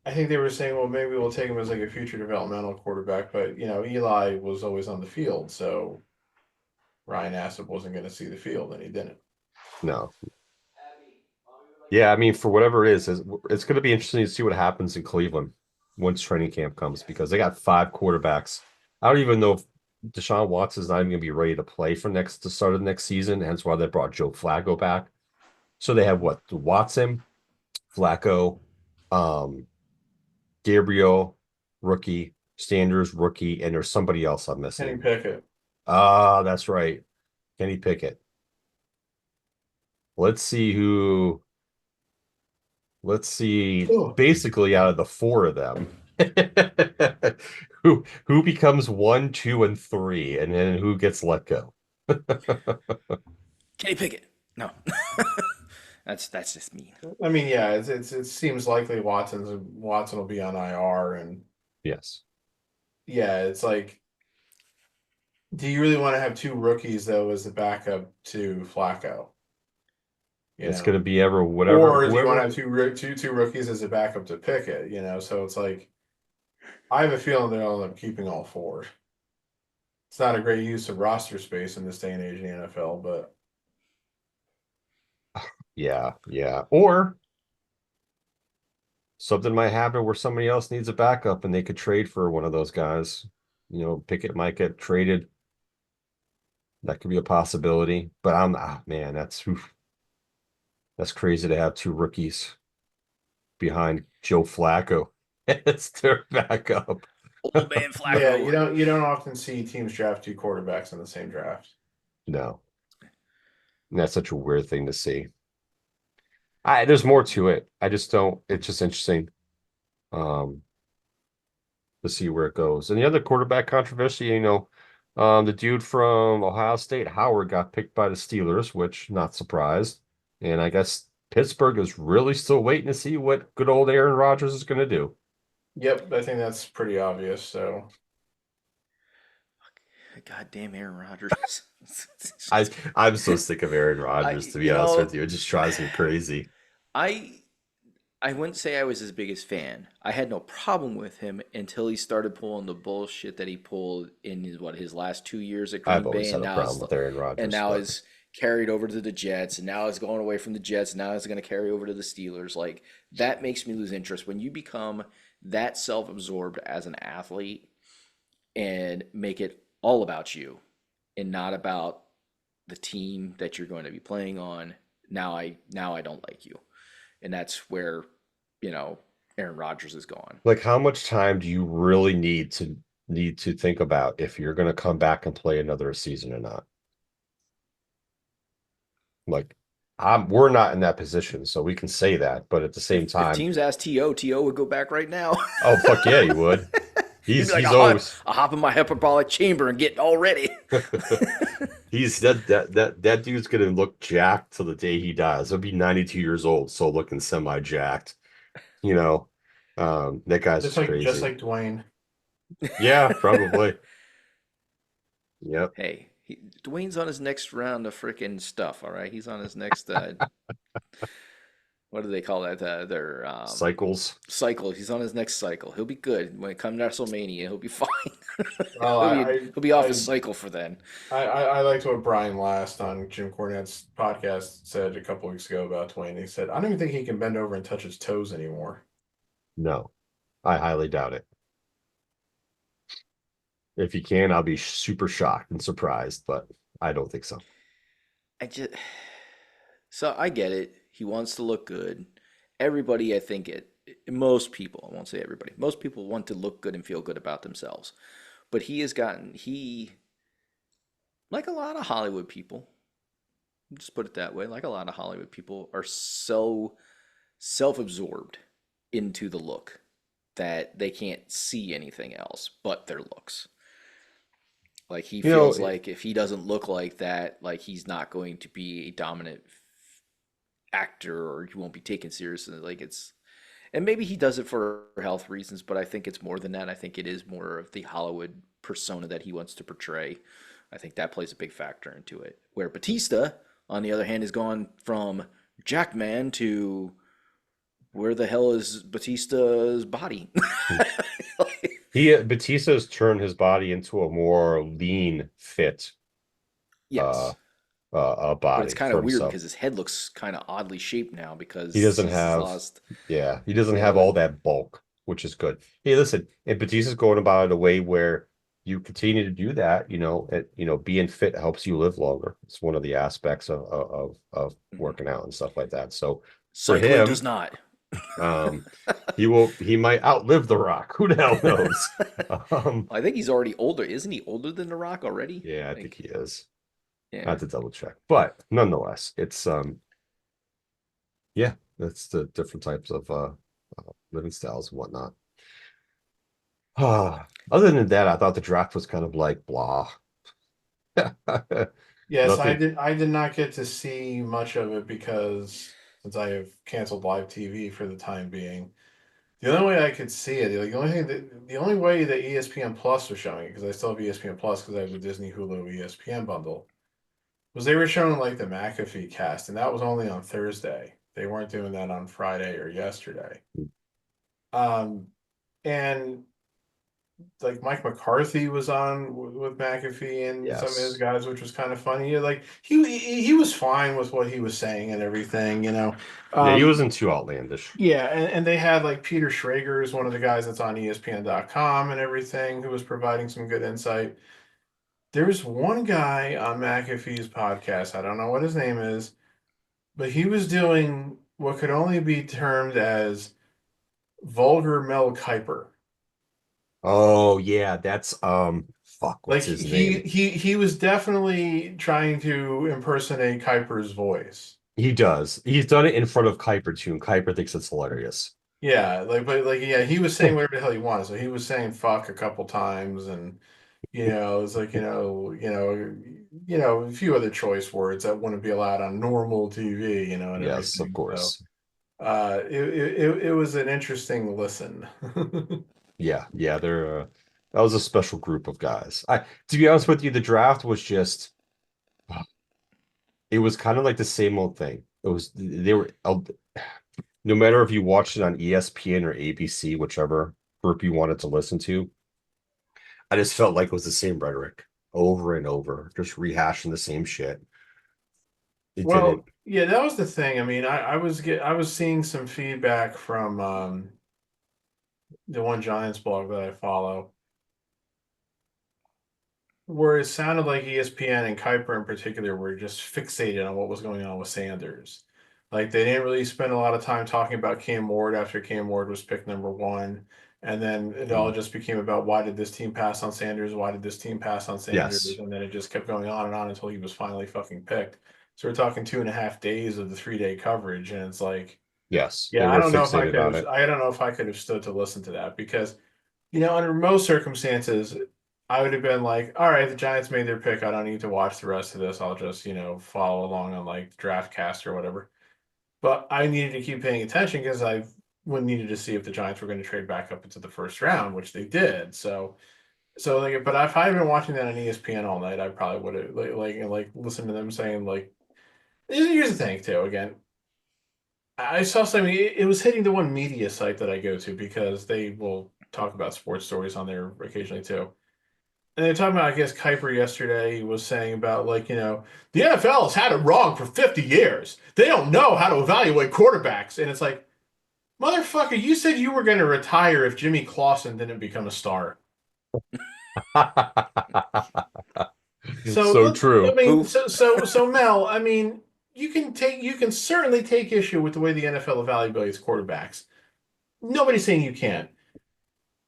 I think they were saying, well, maybe we'll take him as like a future developmental quarterback, but Eli was always on the field, so Ryan Nassib wasn't going to see the field, and he didn't. No. Yeah, I mean, for whatever it is, it's going to be interesting to see what happens in Cleveland once training camp comes because they got 5 quarterbacks. I don't even know if Deshaun Watson's not even going to be ready to play for the start of the next season. Hence why they brought Joe Flacco back. So they have what? Watson, Flacco, um, Gabriel, rookie, Sanders, rookie, and there's somebody else I'm Kenny missing. Pickett. Ah, that's right. Kenny Pickett. Let's see who. Let's see. Oh. Basically, out of the 4 of them, who becomes 1, 2, and 3, and then who gets let go. Kenny Pickett. No. That's just mean. I mean, yeah, it seems likely Watson will be on IR, and Yes, yeah, it's like, do you really want to have 2 rookies though as a backup to Flacco? You it's going to know, be ever whatever or do you want to whoever. have two rookies as a backup to Pickett? You know, so it's like, I have a feeling they'll end up keeping all 4. It's not a great use of roster space in this day and age in the NFL, but Yeah, yeah. Or something might happen where somebody else needs a backup, and they could trade for one of those guys. Pickett might get traded. That could be a possibility. But man, that's crazy to have 2 rookies behind Joe Flacco. It's their backup. Old man yeah, Flacco. you don't often see teams draft 2 quarterbacks in the same draft. No, and that's such a weird thing to see. There's more to it. I just don't. It's just interesting um, to see where it goes. And the other quarterback controversy, the dude from Ohio State, Howard, got picked by the Steelers, which not surprised. And I guess Pittsburgh is really still waiting to see what good old Aaron Rodgers is going to do. Yep, I think that's pretty obvious. So Goddamn Aaron Rodgers. I'm so sick of Aaron Rodgers, to be You honest know, with you. It just drives me crazy. I I wouldn't say I was his biggest fan. I had no problem with him until he started pulling the bullshit that he pulled in his last 2 years at I've Green always Bay, had and a problem with Aaron Rodgers, now but is carried over to the Jets, and now is going away from the Jets, and now is going to carry over to the Steelers. Like that makes me lose interest when you become that self-absorbed as an athlete and make it all about you and not about the team that you're going to be playing on. Now I don't like you. And that's where, Aaron Rodgers is gone. like how much time do you really need to think about if you're going to come back and play another season or not? Like we're not in that position, so we can say that, but at the same If time, teams asked T.O. would go back right now. oh fuck yeah, you would. He'd He's be like, he's always I'll hop in my hyperbolic chamber and get all ready. he's that dude's gonna look jacked till the day he dies. He'll be 92 years old, so looking semi jacked. You know, that guy's just just crazy. like Dwayne. Yeah, probably. Yep. Hey, Dwayne's on his next round of freaking stuff, all right? He's on his next, what do they call that? Their Cycles. cycle. He's on his next cycle. He'll be good. When it comes to WrestleMania, he'll be fine. Well, He'll be off his cycle for then. I liked what Brian Last on Jim Cornette's podcast said a couple weeks ago about Dwayne. He said, I don't even think he can bend over and touch his toes anymore. No, I highly doubt it. If he can, I'll be super shocked and surprised, but I don't think so. I just so I get it. He wants to look good. Everybody, I think most people, I won't say everybody, most people want to look good and feel good about themselves. But like a lot of Hollywood people, just put it that way, like a lot of Hollywood people are so self-absorbed into the look that they can't see anything else but their looks. Like he You know, feels like if he doesn't look like that, like he's not going to be a dominant actor or he won't be taken seriously. And maybe he does it for health reasons, but I think it's more than that. I think it is more of the Hollywood persona that he wants to portray. I think that plays a big factor into it. Where Batista, on the other hand, has gone from Jackman to where the hell is Batista's body? Batista's turned his body into a more lean fit Yes. a But it's body kind for of weird himself. because his head looks kind of oddly shaped now He because doesn't he's have, lost. yeah, he doesn't Yeah, have all that bulk, which is good. Hey, listen, and Batista's going about it a way where you continue to do that, being fit helps you live longer. It's one of the aspects of mhm. working out and stuff like that. So for Cycling does him, not. um, he might outlive The Rock. Who the hell knows? Um, I think he's already older. Isn't he older than The Rock already? yeah, I think Like, he is. I yeah. have to double check, but nonetheless, it's yeah, that's the different types of living styles and whatnot. Other than that, I thought the draft was kind of like blah. Yes, I Nothing. did. I did not get to see much of it because since I have canceled live TV for the time being, the only way I could see it, the only way that ESPN Plus was showing it, because I still have ESPN Plus because I have the Disney Hulu ESPN bundle, was they were showing like the McAfee cast, and that was only on Thursday. They weren't doing that on Friday or yesterday. Um, and like Mike McCarthy was on with McAfee and some of his Yes. guys, which was kind of funny. Like he was fine with what he was saying and everything, you know. Yeah, he Um, wasn't too outlandish. yeah, and they had like Peter Schrager is one of the guys that's on ESPN.com and everything, who was providing some good insight. There was one guy on McAfee's podcast, I don't know what his name is, but he was doing what could only be termed as vulgar Mel Kiper. Oh yeah, that's fuck, Like what's his name? he was definitely trying to impersonate Kuiper's voice. He does. He's done it in front of Kuiper too, and Kuiper thinks it's hilarious. Yeah, yeah, he was saying whatever the hell he wanted. So he was saying fuck a couple times, and it's like a few other choice words that wouldn't be allowed on normal TV, and Yes, of everything. So course. it was an interesting listen. Yeah, yeah, they're that was a special group of guys. To be honest with you, the draft was just it was kind of like the same old thing. It was they were no matter if you watched it on ESPN or ABC, whichever group you wanted to listen to, I just felt like it was the same rhetoric over and over, just rehashing the same shit. It Well, didn't. yeah, that was the thing. I mean, I was seeing some feedback from the one Giants blog that I follow, where it sounded like ESPN and Kuiper in particular were just fixated on what was going on with Sanders. Like they didn't really spend a lot of time talking about Cam Ward after Cam Ward was picked number one. And then it all just became about why did this team pass on Sanders? Why did this team pass on Sanders? Yes, And then it just kept going on and on until he was finally fucking picked. So we're talking 2.5 days of the 3 day coverage. And it's like, yes, they yeah, I were don't know if I fixated could on have, it. I don't know if I could have stood to listen to that because under most circumstances, I would have been like, all right, the Giants made their pick. I don't need to watch the rest of this. I'll just, follow along on like DraftCast or whatever. But I needed to keep paying attention because I would needed to see if the Giants were going to trade back up into the first round, which they did. So like, but if I had been watching that on ESPN all night, I probably would have like listened to them saying like, here's the thing too. Again, I saw something. It was hitting the one media site that I go to because they will talk about sports stories on there occasionally too. And they're talking about, I guess, Kuiper yesterday was saying about like, the NFL has had it wrong for 50 years. They don't know how to evaluate quarterbacks. And it's like, motherfucker, you said you were going to retire if Jimmy Clausen didn't become a star. So, So I true. mean, Who? so Mel, I mean, you can certainly take issue with the way the NFL evaluates quarterbacks. Nobody's saying you can't.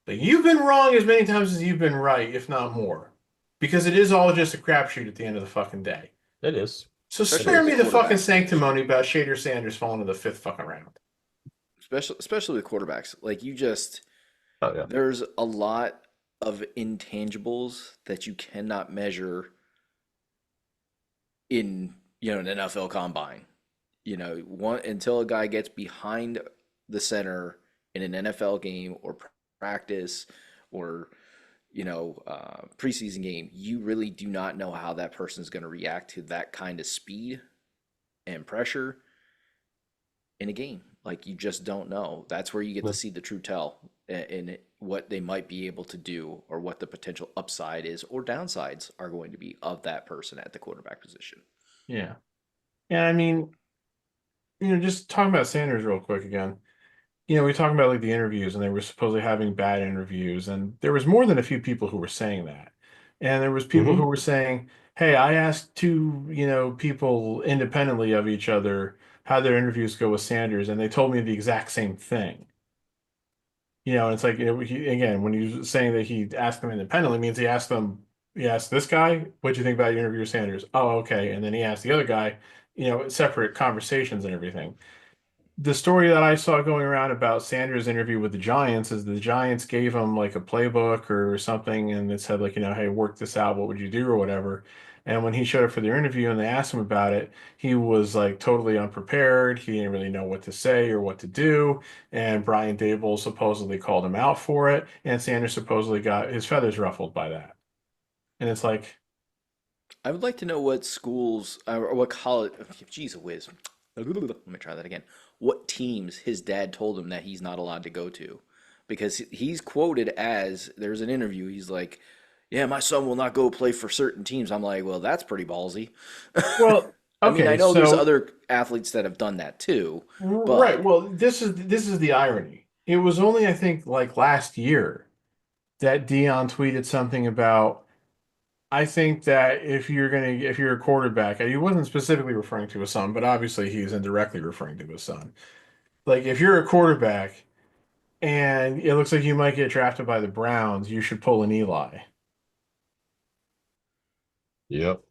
But you've been wrong as many times as you've been right, if not more. Because it is all just a crapshoot at the end of the fucking day. It is. So It Especially spare with the me is. the fucking quarterback position. sanctimony about Shader Sanders falling to the fifth fucking round. Especially with quarterbacks. Like you just Oh yeah. there's a lot of intangibles that you cannot measure in, an NFL combine. One until a guy gets behind the center in an NFL game or practice or preseason game, you really do not know how that person is going to react to that kind of speed and pressure in a game. Like you just don't know. That's where you get to No. see the true tell in what they might be able to do or what the potential upside is or downsides are going to be of that person at the quarterback position. Yeah. And I mean, just talking about Sanders real quick again. We talking about like the interviews, and they were supposedly having bad interviews, and there was more than a few people who were saying that. And there was people who Hmm. were saying, "Hey, I asked two, people independently of each other how their interviews go with Sanders, and they told me the exact same thing." And it's like, again, when he was saying that he asked them independently, means he asked this guy, "What'd you think about your interview with Sanders?" "Oh, okay." And then he asked the other guy, separate conversations and everything. The story that I saw going around about Sanders' interview with the Giants is the Giants gave him like a playbook or something, and it said like, "Hey, work this out. What would you do?" or whatever. And when he showed up for their interview and they asked him about it, he was like totally unprepared. He didn't really know what to say or what to do. And Brian Dable supposedly called him out for it, and Sanders supposedly got his feathers ruffled by that. And it's like, I would like to know what schools or what college. Geez, whiz. Let me try that again. What teams his dad told him that he's not allowed to go to, because he's quoted as there's an interview. He's like, "Yeah, my son will not go play for certain teams." I'm like, "Well, that's pretty ballsy." well, I mean, I okay, know there's so other athletes that have done that too, right. but Well, this is the irony. It was only, I think, like last year that Dion tweeted something about, "I think that if you're a quarterback," he wasn't specifically referring to his son, but obviously he's indirectly referring to his son. Like, if you're a quarterback and it looks like you might get drafted by the Browns, you should pull an Eli." Yep.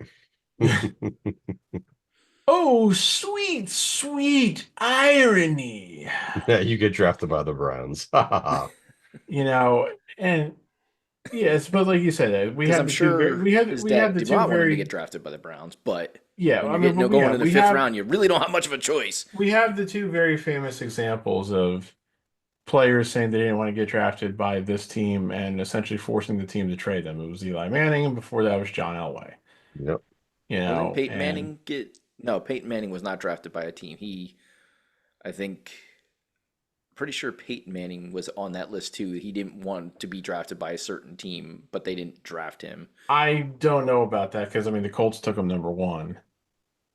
Oh, sweet, sweet irony. Yeah, you get drafted by the Browns. You know, and yes, but like you said, we because have I'm the two very sure his we have dad the did two not want him to get very drafted by the Browns. But yeah, when I you're mean, getting but going yeah, in the fifth round, you really don't have much of a choice. we have the two very famous examples of players saying they didn't want to get drafted by this team and essentially forcing the team to trade them. It was Eli Manning, and before that was John Elway. Yep. Well, didn't Peyton And Manning get? No, Peyton Manning was not drafted by a team. I think, pretty sure Peyton Manning was on that list too. He didn't want to be drafted by a certain team, but they didn't draft him. I don't know about that because I mean the Colts took him number one,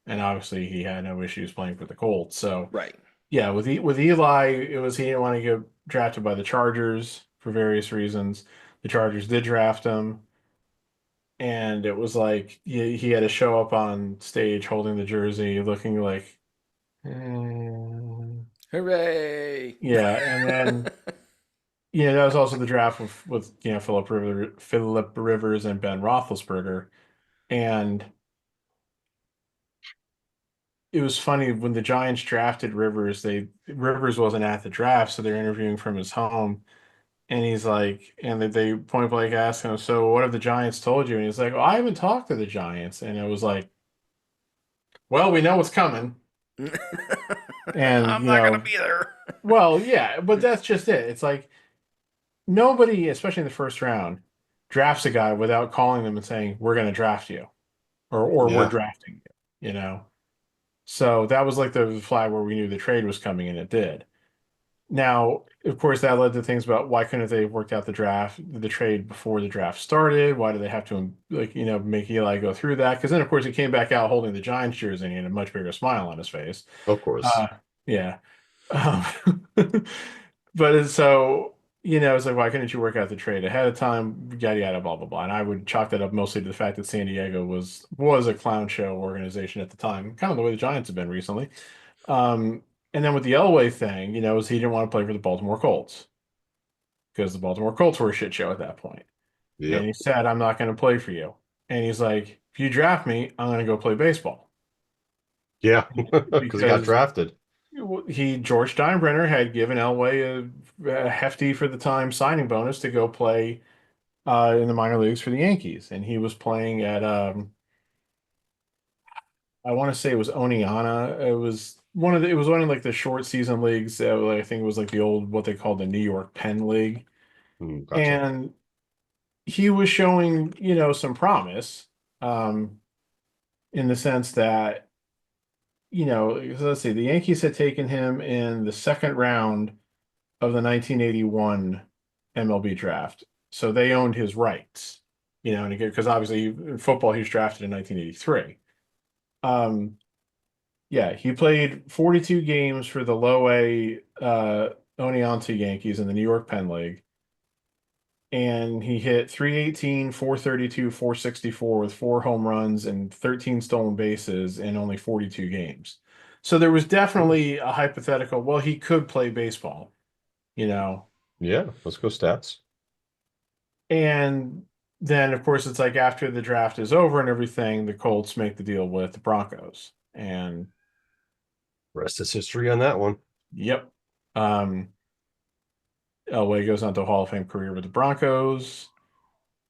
and obviously he had no issues playing for the Colts. So Right. yeah, with Eli, it was he didn't want to get drafted by the Chargers for various reasons. The Chargers did draft him, and it was like he had to show up on stage holding the jersey, looking like, Hooray! yeah. And then that was also the draft with Philip Rivers and Ben Roethlisberger, and it was funny when the Giants drafted Rivers. Rivers wasn't at the draft, so they're interviewing from his home. And he's like, and they point blank asked him, "So what have the Giants told you?" And he's like, "Well, I haven't talked to the Giants." And it was like, "Well, we know what's coming." And I'm not gonna be there. well, yeah, but that's just it. It's like nobody, especially in the first round, drafts a guy without calling them and saying, "We're going to draft you," or "We're Yeah. drafting you." So that was like the flag where we knew the trade was coming, and it did. Now, of course, that led to things about why couldn't they have worked out the trade before the draft started? Why do they have to, like, make Eli go through that? Because then, of course, he came back out holding the Giants jersey and he had a much bigger smile on his face. Of course. Yeah. Um, so, it's like, why couldn't you work out the trade ahead of time? Yada, yada, blah, blah, blah. And I would chalk that up mostly to the fact that San Diego was a clown show organization at the time, kind of the way the Giants have been recently. And then with the Elway thing, is he didn't want to play for the Baltimore Colts because the Baltimore Colts were a shit show at that point. And Yep. he said, "I'm not going to play for you." And he's like, "If you draft me, I'm going to go play baseball." Yeah. Because he got Because drafted. George Steinbrenner had given Elway a hefty for the time signing bonus to go play in the minor leagues for the Yankees. And he was playing at, I want to say it was Oneonta. It was one of like the short season leagues. I think it was like the old, what they called the New York Penn League. Gotcha. And he was showing, some promise, um, in the sense that, let's see, the Yankees had taken him in the second round of the 1981 MLB draft. So they owned his rights, and because obviously in football he was drafted in 1983. Um, yeah, he played 42 games for the low A Oneonta Yankees in the New York Penn League. And he hit 318, 432, 464 with 4 home runs and 13 stolen bases in only 42 games. So there was definitely a hypothetical, well, he could play baseball, you know. Yeah, let's go stats. And then, of course, it's like after the draft is over and everything, the Colts make the deal with the Broncos. And Rest is history on that one. yep. Um, Elway goes on to a Hall of Fame career with the Broncos.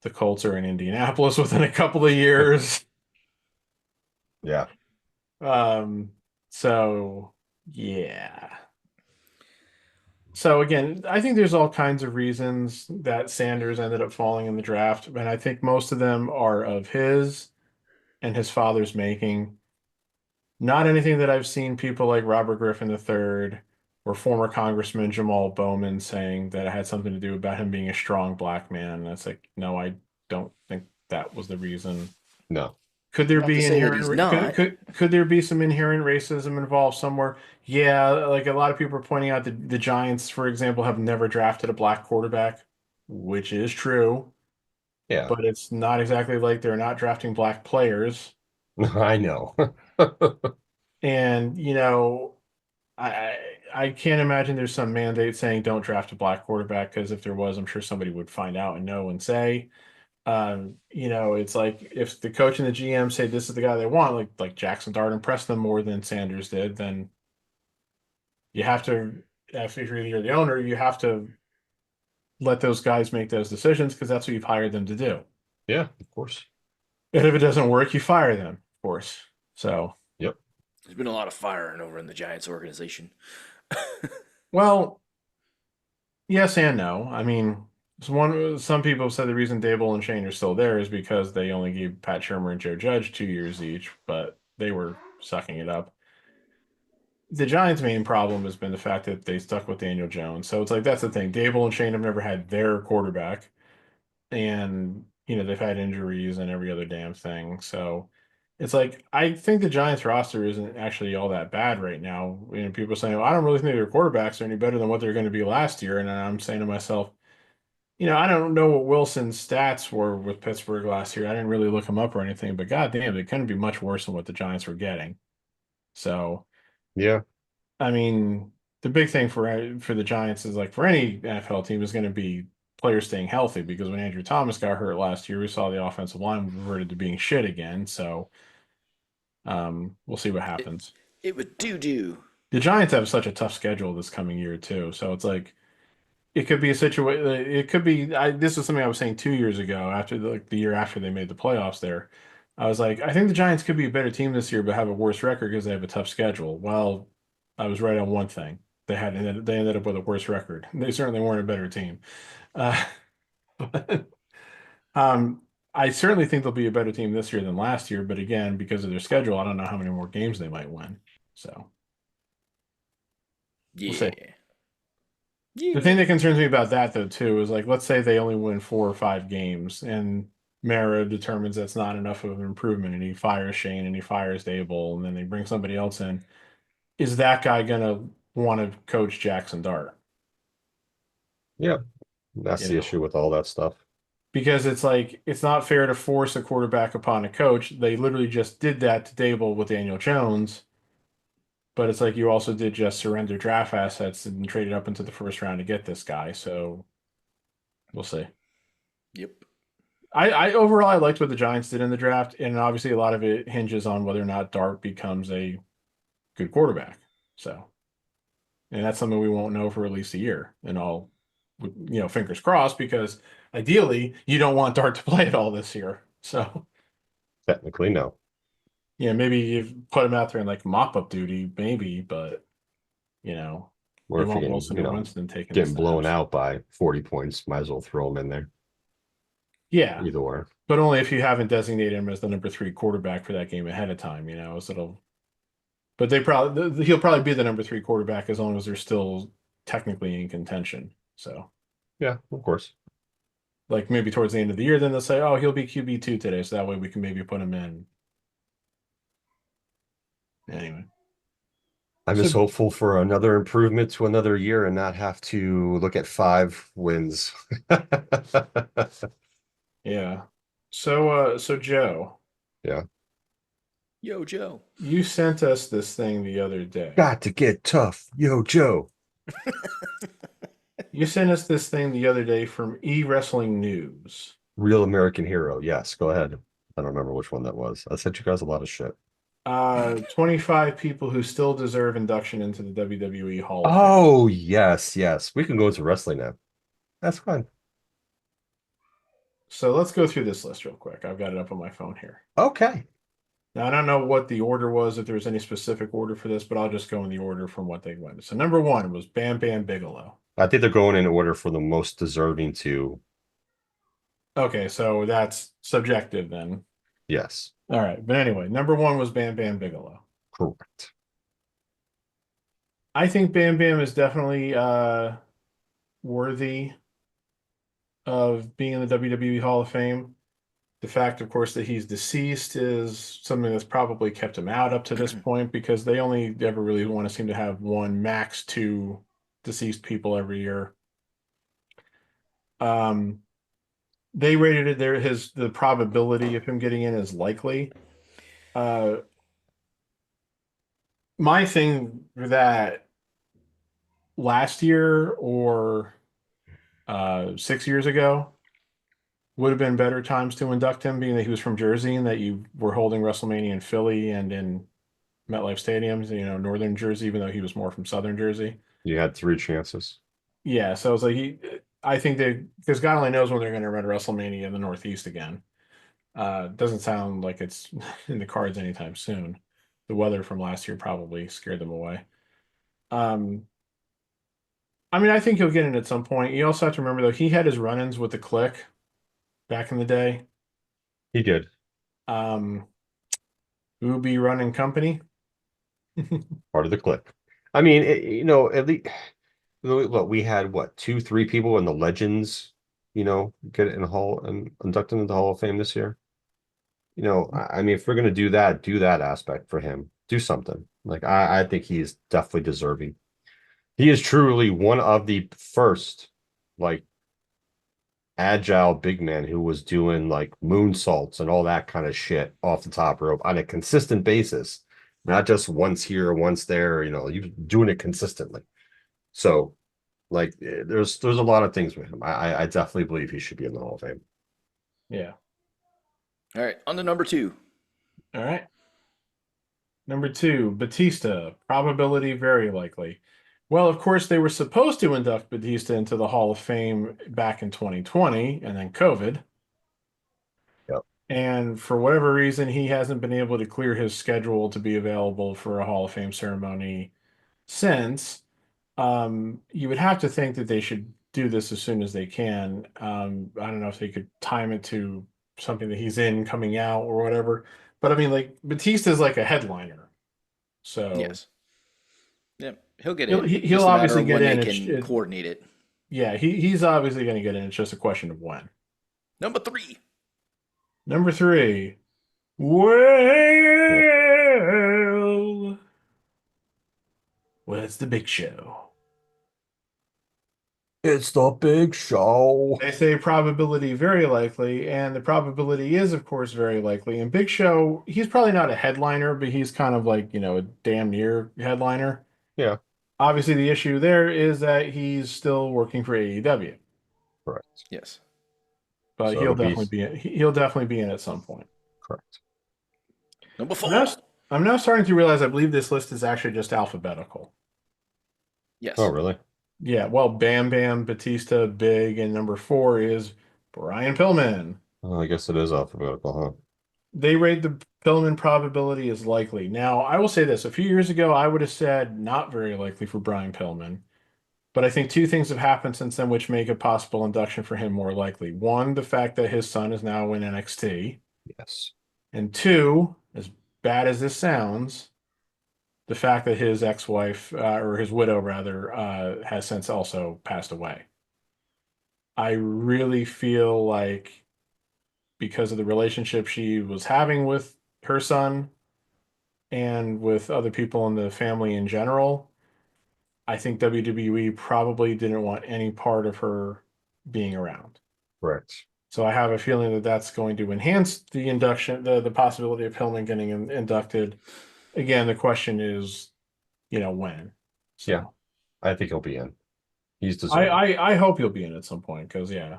The Colts are in Indianapolis within a couple of years. Yeah. Um, so yeah. So again, I think there's all kinds of reasons that Sanders ended up falling in the draft, and I think most of them are of his and his father's making. Not anything that I've seen people like Robert Griffin III or former Congressman Jamal Bowman saying that it had something to do about him being a strong black man. And it's like, no, I don't think that was the reason. No. Could there Not to be say that he's not. could there be some inherent racism involved somewhere? Yeah, like a lot of people are pointing out that the Giants, for example, have never drafted a black quarterback, which is true, Yeah. but it's not exactly like they're not drafting black players. I know. And I I can't imagine there's some mandate saying don't draft a black quarterback because if there was, I'm sure somebody would find out and know and say. It's like if the coach and the GM say this is the guy they want, like Jackson Dart impressed them more than Sanders did, then you have to, if you're the owner, you have to let those guys make those decisions because that's what you've hired them to do. Yeah, of course. And if it doesn't work, you fire them, of course. So, Yep. There's been a lot of firing over in the Giants organization. well, yes and no. I mean, some people have said the reason Dable and Shane are still there is because they only gave Pat Shermer and Joe Judge 2 years each, but they were sucking it up. The Giants' main problem has been the fact that they stuck with Daniel Jones. So it's like that's the thing. Dable and Shane have never had their quarterback, and they've had injuries and every other damn thing. So it's like I think the Giants roster isn't actually all that bad right now. People are saying, well, I don't really think their quarterbacks are any better than what they're going to be last year. And I'm saying to myself, I don't know what Wilson's stats were with Pittsburgh last year. I didn't really look him up or anything, but goddamn, it couldn't be much worse than what the Giants were getting. So, Yeah. I mean, the big thing for the Giants is like for any NFL team is going to be players staying healthy because when Andrew Thomas got hurt last year, we saw the offensive line reverted to being shit again. So, we'll see what It, happens. it would do. The Giants have such a tough schedule this coming year too. So it's like it could be a situation. It could be. This is something I was saying 2 years ago after the year after they made the playoffs. There, I was like, I think the Giants could be a better team this year, but have a worse record because they have a tough schedule. Well, I was right on one thing. They ended up with a worse record. They certainly weren't a better team. Uh, but, um, I certainly think they'll be a better team this year than last year. But again, because of their schedule, I don't know how many more games they might win. So we'll see. Yeah. The thing that concerns me about that, though, too, is like, let's say they only win 4 or 5 games, and Mara determines that's not enough of an improvement, and he fires Shane and he fires Dable, and then they bring somebody else in. Is that guy gonna want to coach Jackson Dart? Yeah. That's You the know, issue with all that stuff. because it's like it's not fair to force a quarterback upon a coach. They literally just did that to Dable with Daniel Jones, but it's like you also did just surrender draft assets and trade it up into the first round to get this guy. So we'll see. Yep. I overall I liked what the Giants did in the draft, and obviously a lot of it hinges on whether or not Dart becomes a good quarterback. So, and that's something we won't know for at least a year. And all, fingers crossed, because ideally you don't want Dart to play at all this year. So, Technically, no. yeah, maybe you put him out there in like mop-up duty, maybe, but Or you if you're want getting, Wilson or Winston taking the getting blown snaps. out by 40 points, might as well throw him in there. Yeah, Either or. but only if you haven't designated him as the number 3 quarterback for that game ahead of time. So it'll But he'll probably be the number 3 quarterback as long as they're still technically in contention. So Yeah, of course. like maybe towards the end of the year, then they'll say, oh, he'll be QB2 today, so that way we can maybe put him in. Anyway, I'm so just hopeful for another improvement to another year and not have to look at 5 wins. yeah. So Joe, Yeah. Yo, Joe. you sent us this thing the other day. Got to get tough. Yo, Joe. You sent us this thing the other day from E-Wrestling News. Real American hero. Yes, go ahead. I don't remember which one that was. I sent you guys a lot of shit. 25 people who still deserve induction into the WWE Hall of Fame. Oh, yes, yes. We can go into wrestling now. That's fine. So let's go through this list real quick. I've got it up on my phone here. Okay. Now, I don't know what the order was, if there was any specific order for this, but I'll just go in the order from what they went. So number one was Bam Bam Bigelow. I think they're going in order for the most deserving to, Okay, so that's subjective then. yes, All right, but anyway, number one was Bam Bam Bigelow. correct. I think Bam Bam is definitely worthy of being in the WWE Hall of Fame. The fact, of course, that he's deceased is something that's probably kept him out up to this point because they only ever really want to seem to have one, max two deceased people every year. They rated it there the probability of him getting in is likely. My thing for that last year or 6 years ago would have been better times to induct him, being that he was from Jersey and that you were holding WrestleMania in Philly and in MetLife Stadiums, Northern Jersey, even though he was more from Southern Jersey. You had 3 chances. Yeah, so it's like I think because God only knows when they're going to run WrestleMania in the Northeast again. Doesn't sound like it's in the cards anytime soon. The weather from last year probably scared them away. I mean, I think he'll get in at some point. You also have to remember, though, he had his run-ins with the Click back in the day. He did. Ubi Running Company. Part of the click. I mean, at least what we had, what, 2, 3 people in the Legends, get in the Hall and inducted into the Hall of Fame this year. I mean, if we're gonna do that aspect for him, do something. Like I think he's definitely deserving. He is truly one of the first, like, agile big man who was doing like moonsaults and all that kind of shit off the top rope on a consistent basis, not just once here, once there. You're doing it consistently. So, like, there's a lot of things with him. I definitely believe he should be in the Hall of Fame. Yeah. All right, on to number two. All right. Number two, Batista. Probability very likely. Well, of course, they were supposed to induct Batista into the Hall of Fame back in 2020 and then COVID. Yep. And for whatever reason, he hasn't been able to clear his schedule to be available for a Hall of Fame ceremony since. You would have to think that they should do this as soon as they can. I don't know if they could time it to something that he's in coming out or whatever. But I mean, like, Batista's like a headliner. So Yes. Yep, he'll get he'll in. he'll Just a matter obviously of get when in. they can coordinate it. Yeah, he's obviously going to get in. It's just a question of when. Number three. Number three. Well, it's the Big Show. It's the Big Show. They say probability very likely, and the probability is, of course, very likely. And Big Show, he's probably not a headliner, but he's kind of like, a damn near headliner. Yeah, Obviously, the issue there is that he's still working for AEW, correct. Yes. but So he'll it'll be definitely be in. He'll definitely be in at some point. correct. Number I'm now, four. I'm now starting to realize I believe this list is actually just alphabetical. Yes. Oh, really? Yeah, well, Bam Bam, Batista, Big, and number four is Brian Pillman. Oh, I guess it is alphabetical, huh? They rate the Pillman probability as likely. Now, I will say this. A few years ago, I would have said not very likely for Brian Pillman. But I think two things have happened since then which make a possible induction for him more likely. One, the fact that his son is now in NXT. Yes. And two, as bad as this sounds, the fact that his ex-wife, or his widow rather, has since also passed away. I really feel like because of the relationship she was having with her son, and with other people in the family in general, I think WWE probably didn't want any part of her being around. Correct. So I have a feeling that that's going to enhance the induction, the possibility of Hillman getting inducted. Again, the question is, when. Yeah, So I think he'll be in. He's I deserving. I, I hope he'll be in at some point because yeah.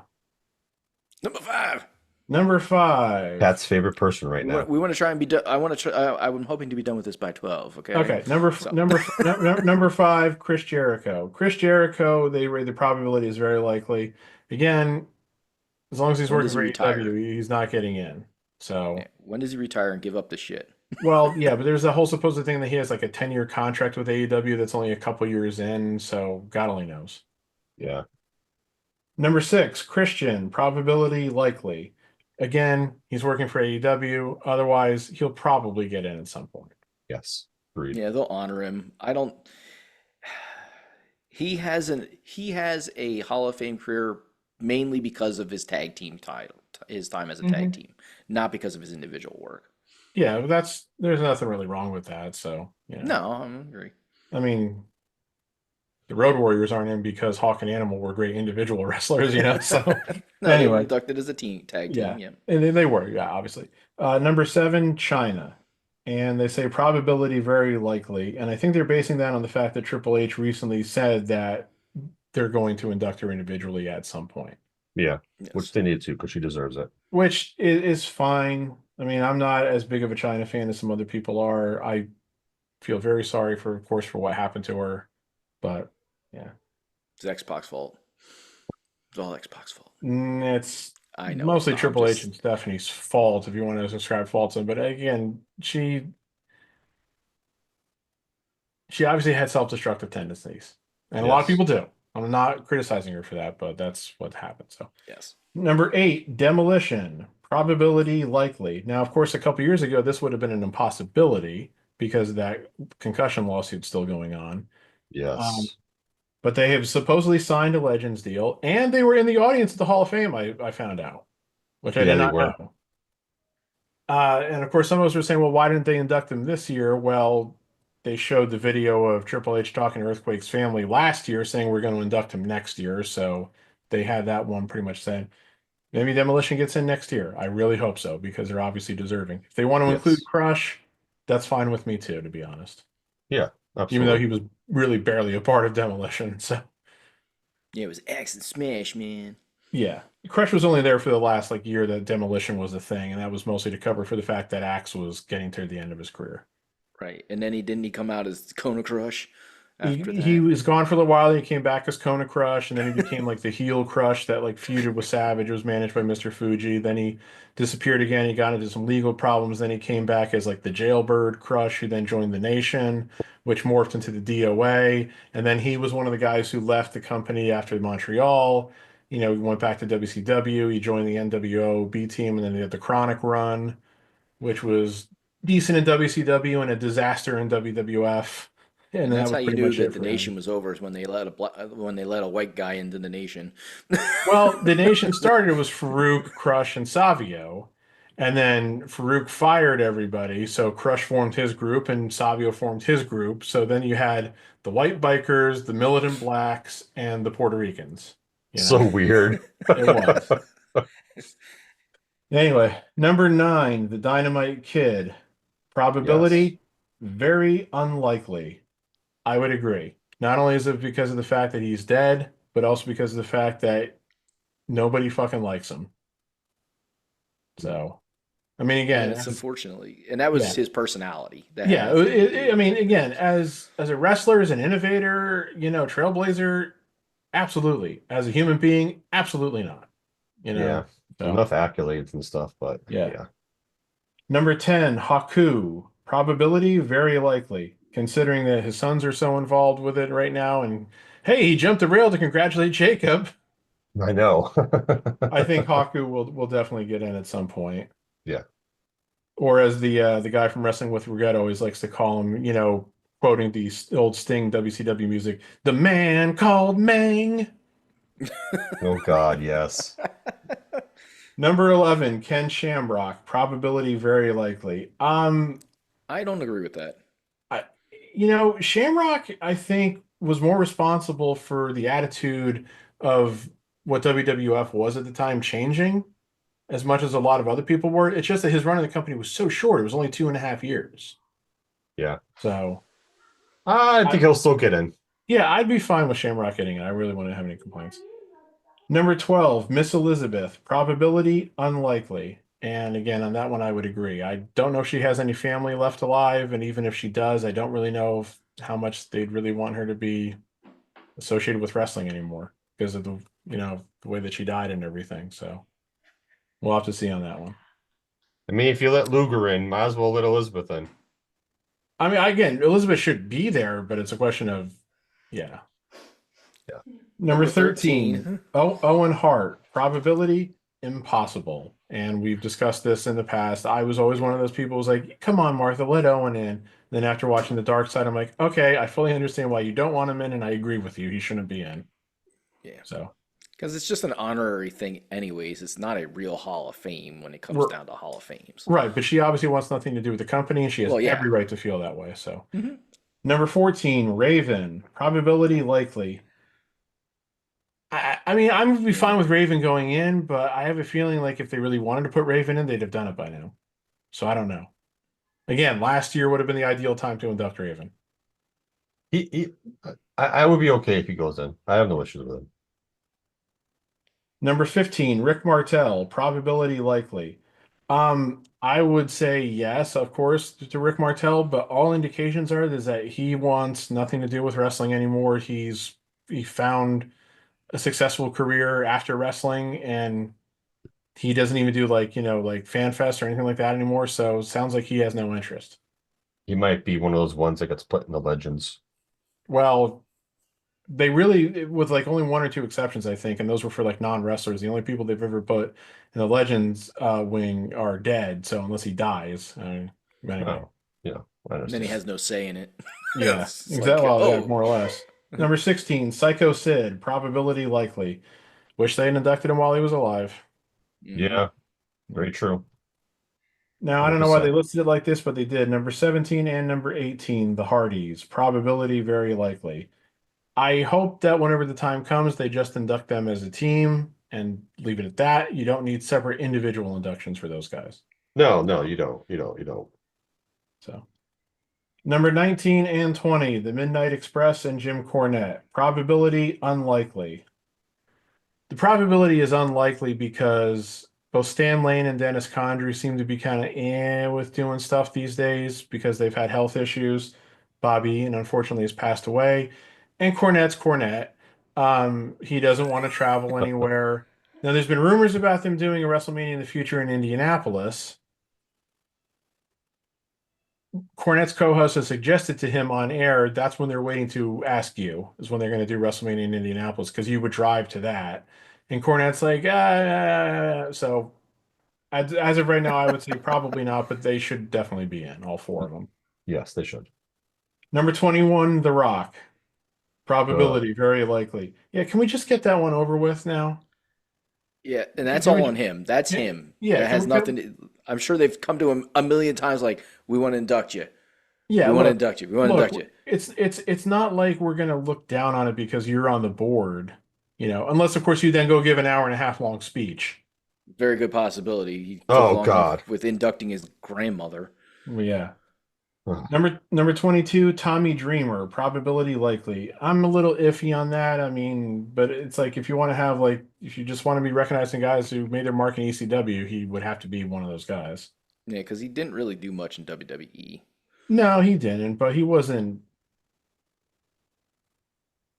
Number 5. Number 5. Pat's favorite person right now. We want to try and be done. I want to try. I'm hoping to be done with this by 12. Okay. Okay, So number 5, Chris Jericho. Chris Jericho, they rate the probability is very likely. Again, as long as he's when working does he for retire? AEW, he's not getting in. Yeah. So, When does he retire and give up the shit? well, yeah, but there's a whole supposed thing that he has like a 10-year contract with AEW that's only a couple years in, so God only knows. Yeah. Number 6, Christian, probability likely. Again, he's working for AEW. Otherwise, he'll probably get in at some point. Yes. Agreed. Yeah, they'll honor him. I don't. He has a Hall of Fame career mainly because of his tag team title, his time as a tag Mhm. team, not because of his individual work. Yeah, there's nothing really wrong with that. So, No, I agree. I mean, the Road Warriors aren't in because Hawk and Animal were great individual wrestlers, So, No, they were anyway, inducted as a team tag yeah, team. Yeah. and they were, yeah, obviously. Number 7, China, and they say probability very likely, and I think they're basing that on the fact that Triple H recently said that they're going to induct her individually at some point, Yeah. Which Yes. they need to because she deserves it. which is fine. I mean, I'm not as big of a China fan as some other people are. I feel very sorry for, of course, for what happened to her, but yeah. It's Xbox fault. It's all Xbox fault. It's I know it's mostly not. I'm Triple H just and Stephanie's fault if you want to ascribe faults in. But again, she obviously had self-destructive tendencies, and a lot of Yes. people do. I'm not criticizing her for that, but that's what happened. So yes. number 8, demolition, probability likely. Now, of course, a couple years ago, this would have been an impossibility because of that concussion lawsuit still going on. Um, Yes. but they have supposedly signed a Legends deal, and they were in the audience at the Hall of Fame. I found out, which I Yeah, did they not were. know. And of course, some of us were saying, well, why didn't they induct him this year? Well, they showed the video of Triple H talking to Earthquake's family last year, saying we're going to induct him next year. So they had that one pretty much saying maybe Demolition gets in next year. I really hope so because they're obviously deserving. If they want to include Yes. Crush, that's fine with me too, to be honest. Yeah. Even though Absolutely. he was really barely a part of Demolition. So Yeah, it was X and Smash, man. yeah, Crush was only there for the last like year that Demolition was a thing, and that was mostly to cover for the fact that Axe was getting to the end of his career. Right. And then he come out as Kona Crush after He that. was gone for a little while. Then he came back as Kona Crush, and then he became like the heel Crush that like feuded with Savage. It was managed by Mr. Fuji. Then he disappeared again. He got into some legal problems. Then he came back as like the Jailbird Crush, who then joined the Nation, which morphed into the DOA. And then he was one of the guys who left the company after Montreal. He went back to WCW. He joined the NWO B team, and then they had the Chronic run, which was decent in WCW and a disaster in WWF. And And that that's was how you pretty knew much that it the for him. nation was over is when they let a white guy into the nation. Well, the nation started was Farouk, Crush, and Savio. And then Farouk fired everybody. So Crush formed his group and Savio formed his group. So then you had the white bikers, the militant blacks, and the Puerto Ricans. You So know, weird. it was. Anyway, number 9, the Dynamite Kid. Yes. Probability, very unlikely. I would agree. Not only is it because of the fact that he's dead, but also because of the fact that nobody fucking likes him. So, I mean, Yeah, again, that's unfortunately, and that was yeah, his personality that had yeah. nothing to do I with mean, it. again, as a wrestler, as an innovator, trailblazer, absolutely. As a human being, absolutely not. You Yeah. know. So, Enough accolades and stuff, but yeah. yeah. Number 10, Haku. Probability, very likely, considering that his sons are so involved with it right now. And hey, he jumped the rail to congratulate Jacob. I know. I think Haku will definitely get in at some point. Yeah. Or as the guy from Wrestling with Regret always likes to call him, quoting the old Sting WCW music, the man called Mang. Oh God, yes. Number 11, Ken Shamrock. Probability very likely. I don't agree with that. I, Shamrock, I think, was more responsible for the attitude of what WWF was at the time changing as much as a lot of other people were. It's just that his run in the company was so short. It was only 2.5 years. Yeah. So, I think he'll still get in. yeah, I'd be fine with Shamrock getting it. I really wouldn't have any complaints. Number 12, Miss Elizabeth. Probability unlikely. And again, on that one, I would agree. I don't know if she has any family left alive. And even if she does, I don't really know how much they'd really want her to be associated with wrestling anymore because of the way that she died and everything. So we'll have to see on that one. I mean, if you let Luger in, might as well let Elizabeth in. I mean, again, Elizabeth should be there, but it's a question of, yeah. Yeah. Number 13, Owen Hart. Probability impossible. And we've discussed this in the past. I was always one of those people who was like, come on, Martha, let Owen in. Then after watching The Dark Side, I'm like, okay, I fully understand why you don't want him in, and I agree with you. He shouldn't be in. Yeah. So, Because it's just an honorary thing, anyways. It's not a real Hall of Fame when it comes down to Hall of Fames. right. But she obviously wants nothing to do with the company, and she has every right to feel that way. So, Number 14, Raven. Probability likely. I mean, I would be fine with Raven going in, but I have a feeling like if they really wanted to put Raven in, they'd have done it by now. So I don't know. Again, last year would have been the ideal time to induct Raven. I would be okay if he goes in. I have no issues with him. Number 15, Rick Martel. Probability likely. I would say yes, of course, to Rick Martel, but all indications are is that he wants nothing to do with wrestling anymore. He found a successful career after wrestling, and he doesn't even do like fan fest or anything like that anymore. So it sounds like he has no interest. He might be one of those ones that gets put in the legends. Well, they really, with like only one or two exceptions, I think, and those were for like non-wrestlers. The only people they've ever put in the legends wing are dead. So unless he dies, anyway. Oh, yeah. And then he has no say in it. Yeah, exactly. Yeah, more or less. Number 16, Psycho Sid. Probability likely. Wish they had inducted him while he was alive. Yeah, very true. Now, I don't know why they listed it like this, but they did. Number 17 and number 18, the Hardys. Probability very likely. I hope that whenever the time comes, they just induct them as a team and leave it at that. You don't need separate individual inductions for those guys. No, you don't. You don't. So, number 19 and 20, the Midnight Express and Jim Cornette. Probability unlikely. The probability is unlikely because both Stan Lane and Dennis Condrey seem to be kind of with doing stuff these days because they've had health issues. Bobby, and unfortunately, has passed away. And Cornette's Cornette. He doesn't want to travel anywhere. Now, there's been rumors about them doing a WrestleMania in the future in Indianapolis. Cornette's co-host has suggested to him on air that's when they're waiting to ask you, is when they're going to do WrestleMania in Indianapolis, because you would drive to that. And Cornette's like, so as of right now, I would say probably not, but they should definitely be in, all four of them. Yes, they should. Number 21, The Rock. Probability, very likely. Yeah, can we just get that one over with now? Yeah, and that's all on him. That's him. Yeah, that has nothing. I'm sure they've come to him a million times like, we want to induct you. Yeah, we want to induct you. We want to induct you. It's not like we're gonna look down on it because you're on the board, unless of course you then go give an hour and a half long speech. Very good possibility. He Oh God, with inducting his grandmother. Yeah. Number 22, Tommy Dreamer. Probability likely. I'm a little iffy on that. I mean, but it's like if you want to have if you just want to be recognizing guys who made their mark in ECW, he would have to be one of those guys. Yeah, because he didn't really do much in WWE. No, he didn't, but he wasn't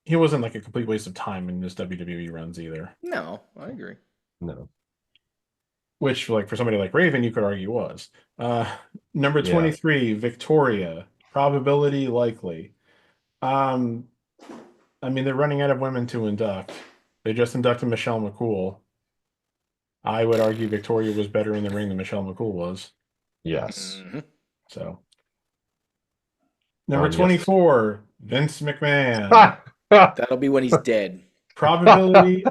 like a complete waste of time in his WWE runs either. No, I agree. No. Which, for somebody like Raven, you could argue was. Number 23, Victoria. Probability likely. I mean, they're running out of women to induct. They just inducted Michelle McCool. I would argue Victoria was better in the ring than Michelle McCool was. Yes. Mm-hmm. So. Number 24, Vince McMahon. That'll be when he's dead. Probability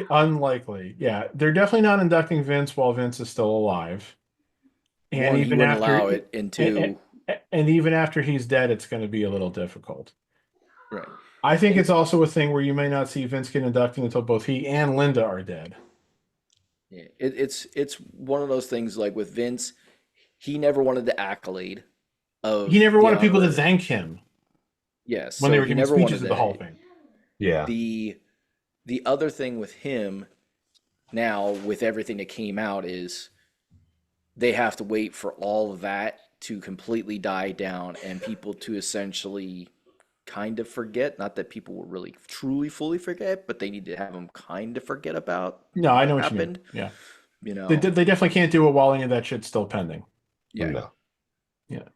unlikely. Yeah, they're definitely not inducting Vince while Vince is still alive. And One, he even wouldn't after, allow it, and two, and even after he's dead, it's going to be a little difficult. right. I think And it's also a thing where you may not see Vince get inducted until both he and Linda are dead. yeah, it's one of those things like with Vince, he never wanted the accolade He of never the wanted people to honor. thank him Yes, when they so were he giving never speeches wanted at the Hall that. of Fame. Yeah. The other thing with him now, with everything that came out, is they have to wait for all of that to completely die down and people to essentially kind of forget. Not that people will really truly fully forget, but they need to have them kind of forget about No, I what know what you mean. happened. Yeah. You They, know, they definitely can't do it while any of that shit's still pending. yeah. No. Yeah.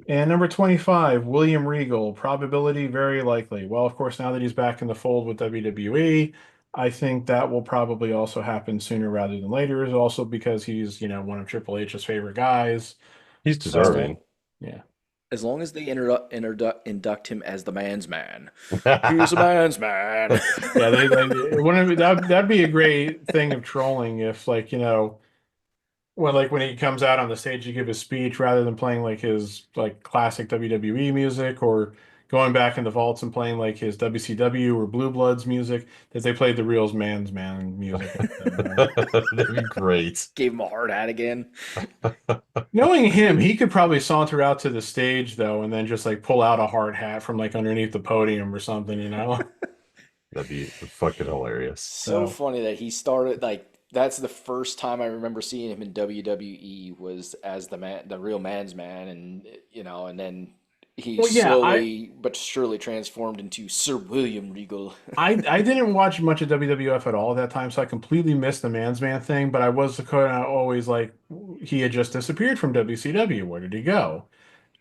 And number 25, William Regal. Probability very likely. Well, of course, now that he's back in the fold with WWE, I think that will probably also happen sooner rather than later. Is also because he's, one of Triple H's favorite guys. He's So, deserving. yeah. As long as they induct him as the man's man. He's a man's man. Yeah, they wouldn't that'd be a great thing of trolling if when he comes out on the stage to give his speech rather than playing like his like classic WWE music or going back in the vaults and playing like his WCW or Blue Bloods music, that they played the real man's man music instead. That'd be great. Gave him a hard hat again. Knowing him, he could probably saunter out to the stage though and then just like pull out a hard hat from like underneath the podium or something. That'd be fucking hilarious. So So funny that he started like that's the first time I remember seeing him in WWE was as the man, the real man's man, and and then he well, yeah, slowly but surely transformed into Sir William Regal. I didn't watch much of WWF at all at that time, so I completely missed the Man's Man thing. But I was kind of always like, he had just disappeared from WCW. Where did he go?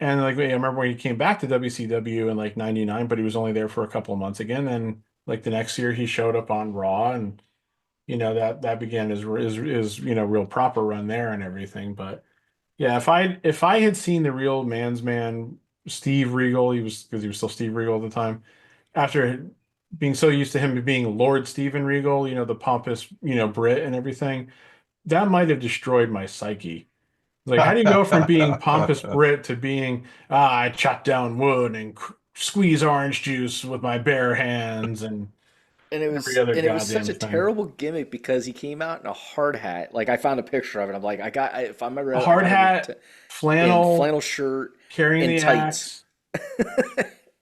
And like, I remember when he came back to WCW in like '99, but he was only there for a couple of months again. And like the next year, he showed up on Raw, and that began his real proper run there and everything. But yeah, if I had seen the real Man's Man, Steve Regal, because he was still Steve Regal at the time after being so used to him being Lord Steven Regal, the pompous, Brit and everything, that might have destroyed my psyche. Like, how do you go from being pompous Brit to being, I chop down wood and squeeze orange juice with my bare hands and every other And it was such goddamn a thing? terrible gimmick because he came out in a hard hat. Like I found a picture of it. I'm like, if I remember, A I hard got it hat, in flannel, flannel shirt carrying and the tights. axe.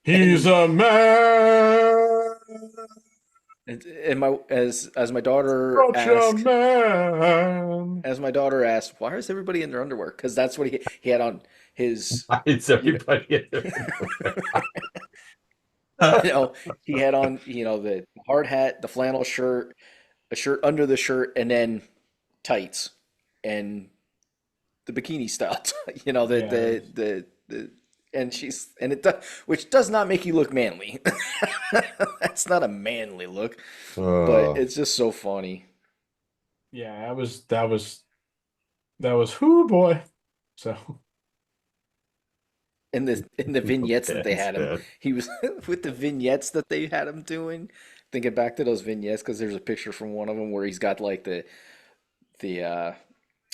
He's a man, And my as my daughter such a asked, man. why is everybody in their underwear? Because that's what he had on his, It's you know, everybody. you know, he had on, the hard hat, the flannel shirt, a shirt under the shirt, and then tights and the bikini style, Yeah, and it does, which does not make you look manly. That's not a manly look, but Oh, it's just so funny. yeah, that was whoo boy. So In the vignettes that they it's had him, bad. he was with the vignettes that they had him doing. Thinking back to those vignettes, because there's a picture from one of them where he's got like the uh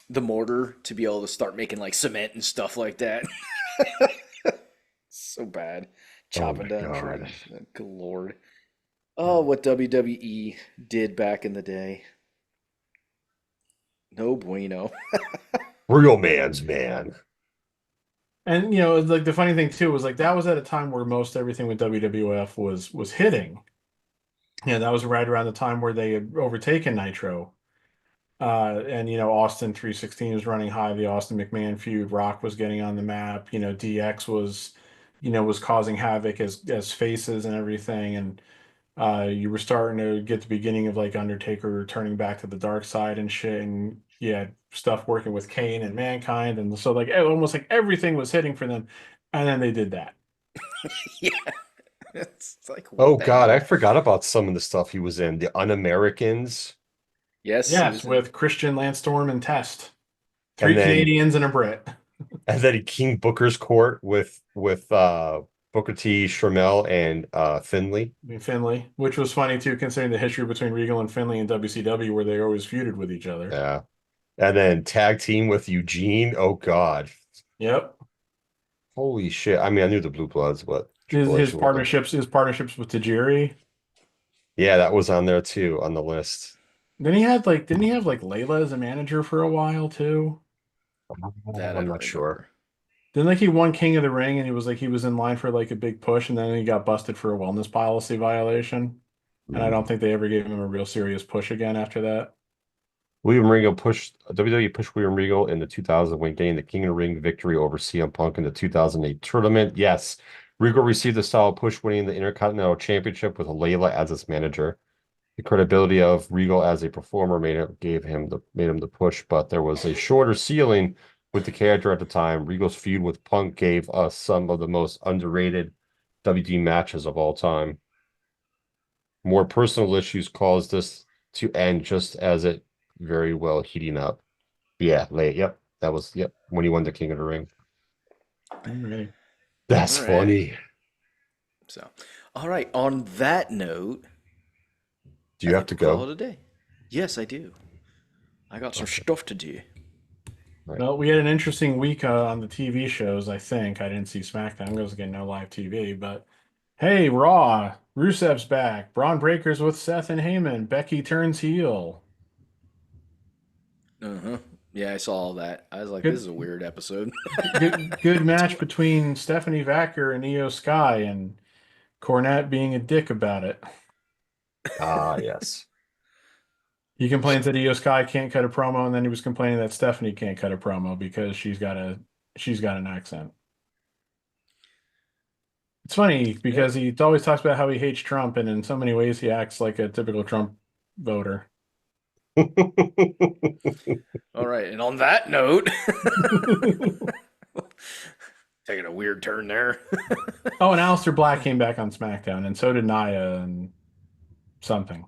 the mortar to be able to start making like cement and stuff like that. So bad, Oh chopping my down God. trees. Good lord. Oh, what WWE did back in the day. No bueno. Real man's man. and like the funny thing too was like that was at a time where most everything with WWF was hitting. Yeah, that was right around the time where they had overtaken Nitro. And Austin 316 was running high, the Austin McMahon feud, Rock was getting on the map, DX was causing havoc as faces and everything. And you were starting to get the beginning of like Undertaker turning back to the dark side and shit, and yeah, stuff working with Kane and Mankind, and so like almost like everything was hitting for them, and then they did that. Yeah. It's like what Oh the God, I hell? forgot about some of the stuff he was in. The Un-Americans, Yes, he Yes, was in. with Christian, Lance Storm, and Test, and three then Canadians and a Brit. King Booker's Court with Booker T, Shermel, and Finley. I mean, Finley, which was funny too, considering the history between Regal and Finley and WCW, where they always feuded with each other. Yeah. And then tag team with Eugene. Oh God. Yep. Holy shit. I mean, I knew the Blue Bloods, but His Triple H his was like, partnerships with Tajiri. yeah, that was on there too on the list. Didn't he have like Layla as a manager for a while too? That I I'm don't not sure. remember. Then like he won King of the Ring and he was in line for like a big push and then he got busted for a wellness policy violation. And I Mhm. don't think they ever gave him a real serious push again after that. William Regal pushed WWE pushed William Regal in the 2000 when getting the King of the Ring victory over CM Punk in the 2008 tournament. Yes, Regal received a solid push, winning the Intercontinental Championship with Layla as its manager. The credibility of Regal as a performer made him the push, but there was a shorter ceiling with the character at the time. Regal's feud with Punk gave us some of the most underrated WD matches of all time. More personal issues caused this to end just as it very well heating up. Yeah, late. Yep. That was when he won the King of the Ring. Alrighty. That's All right. funny. So, all right. On that note, Do I you have think to we'll call go? it a day. Yes, I do. I got some Okay. stuff to do. Right. Well, we had an interesting week on the TV shows, I think. I didn't see SmackDown because again, no live TV, but hey, Raw, Rusev's back, Braun Breaker's with Seth and Heyman, Becky turns heel. Uh-huh. Yeah, I saw all that. I was like, this is Good a weird episode. good match between Stephanie Vacker and Io Sky and Cornette being a dick about it. Ah, yes. He complains that Io Sky can't cut a promo, and then he was complaining that Stephanie can't cut a promo because she's got an accent. It's funny Yep. because he always talks about how he hates Trump, and in so many ways he acts like a typical Trump voter. All right. And on that note, taking a weird turn there. Oh, and Aleister Black came back on SmackDown, and so did Nia and something.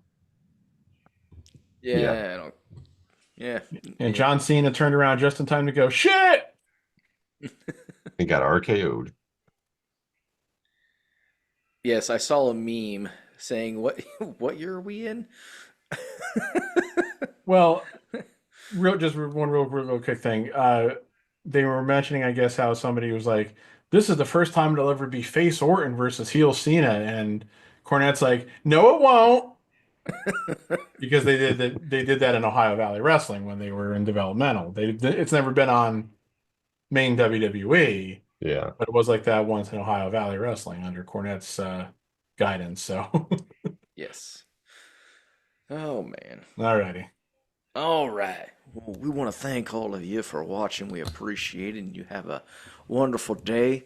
Yeah, Yeah, I don't. Yeah. And Yeah. John Cena turned around just in time to go, shit! he got RKO'd. Yes, I saw a meme saying what year are we in? Well, just one real quick thing. They were mentioning, I guess, how somebody was like, "This is the first time it'll ever be face Orton versus heel Cena," and Cornette's like, "No, it won't," because they did that in Ohio Valley Wrestling when they were in developmental. It's never been on main WWE, Yeah. but it was like that once in Ohio Valley Wrestling under Cornette's guidance. So, Yes. Oh man. alrighty. All right. Well, we want to thank all of you for watching. We appreciate it, and you have a wonderful day.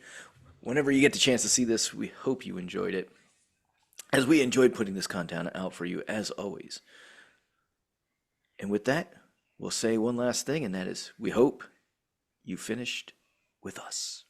Whenever you get the chance to see this, we hope you enjoyed it, as we enjoyed putting this content out for you, as always. And with that, we'll say one last thing, and that is we hope you finished with us.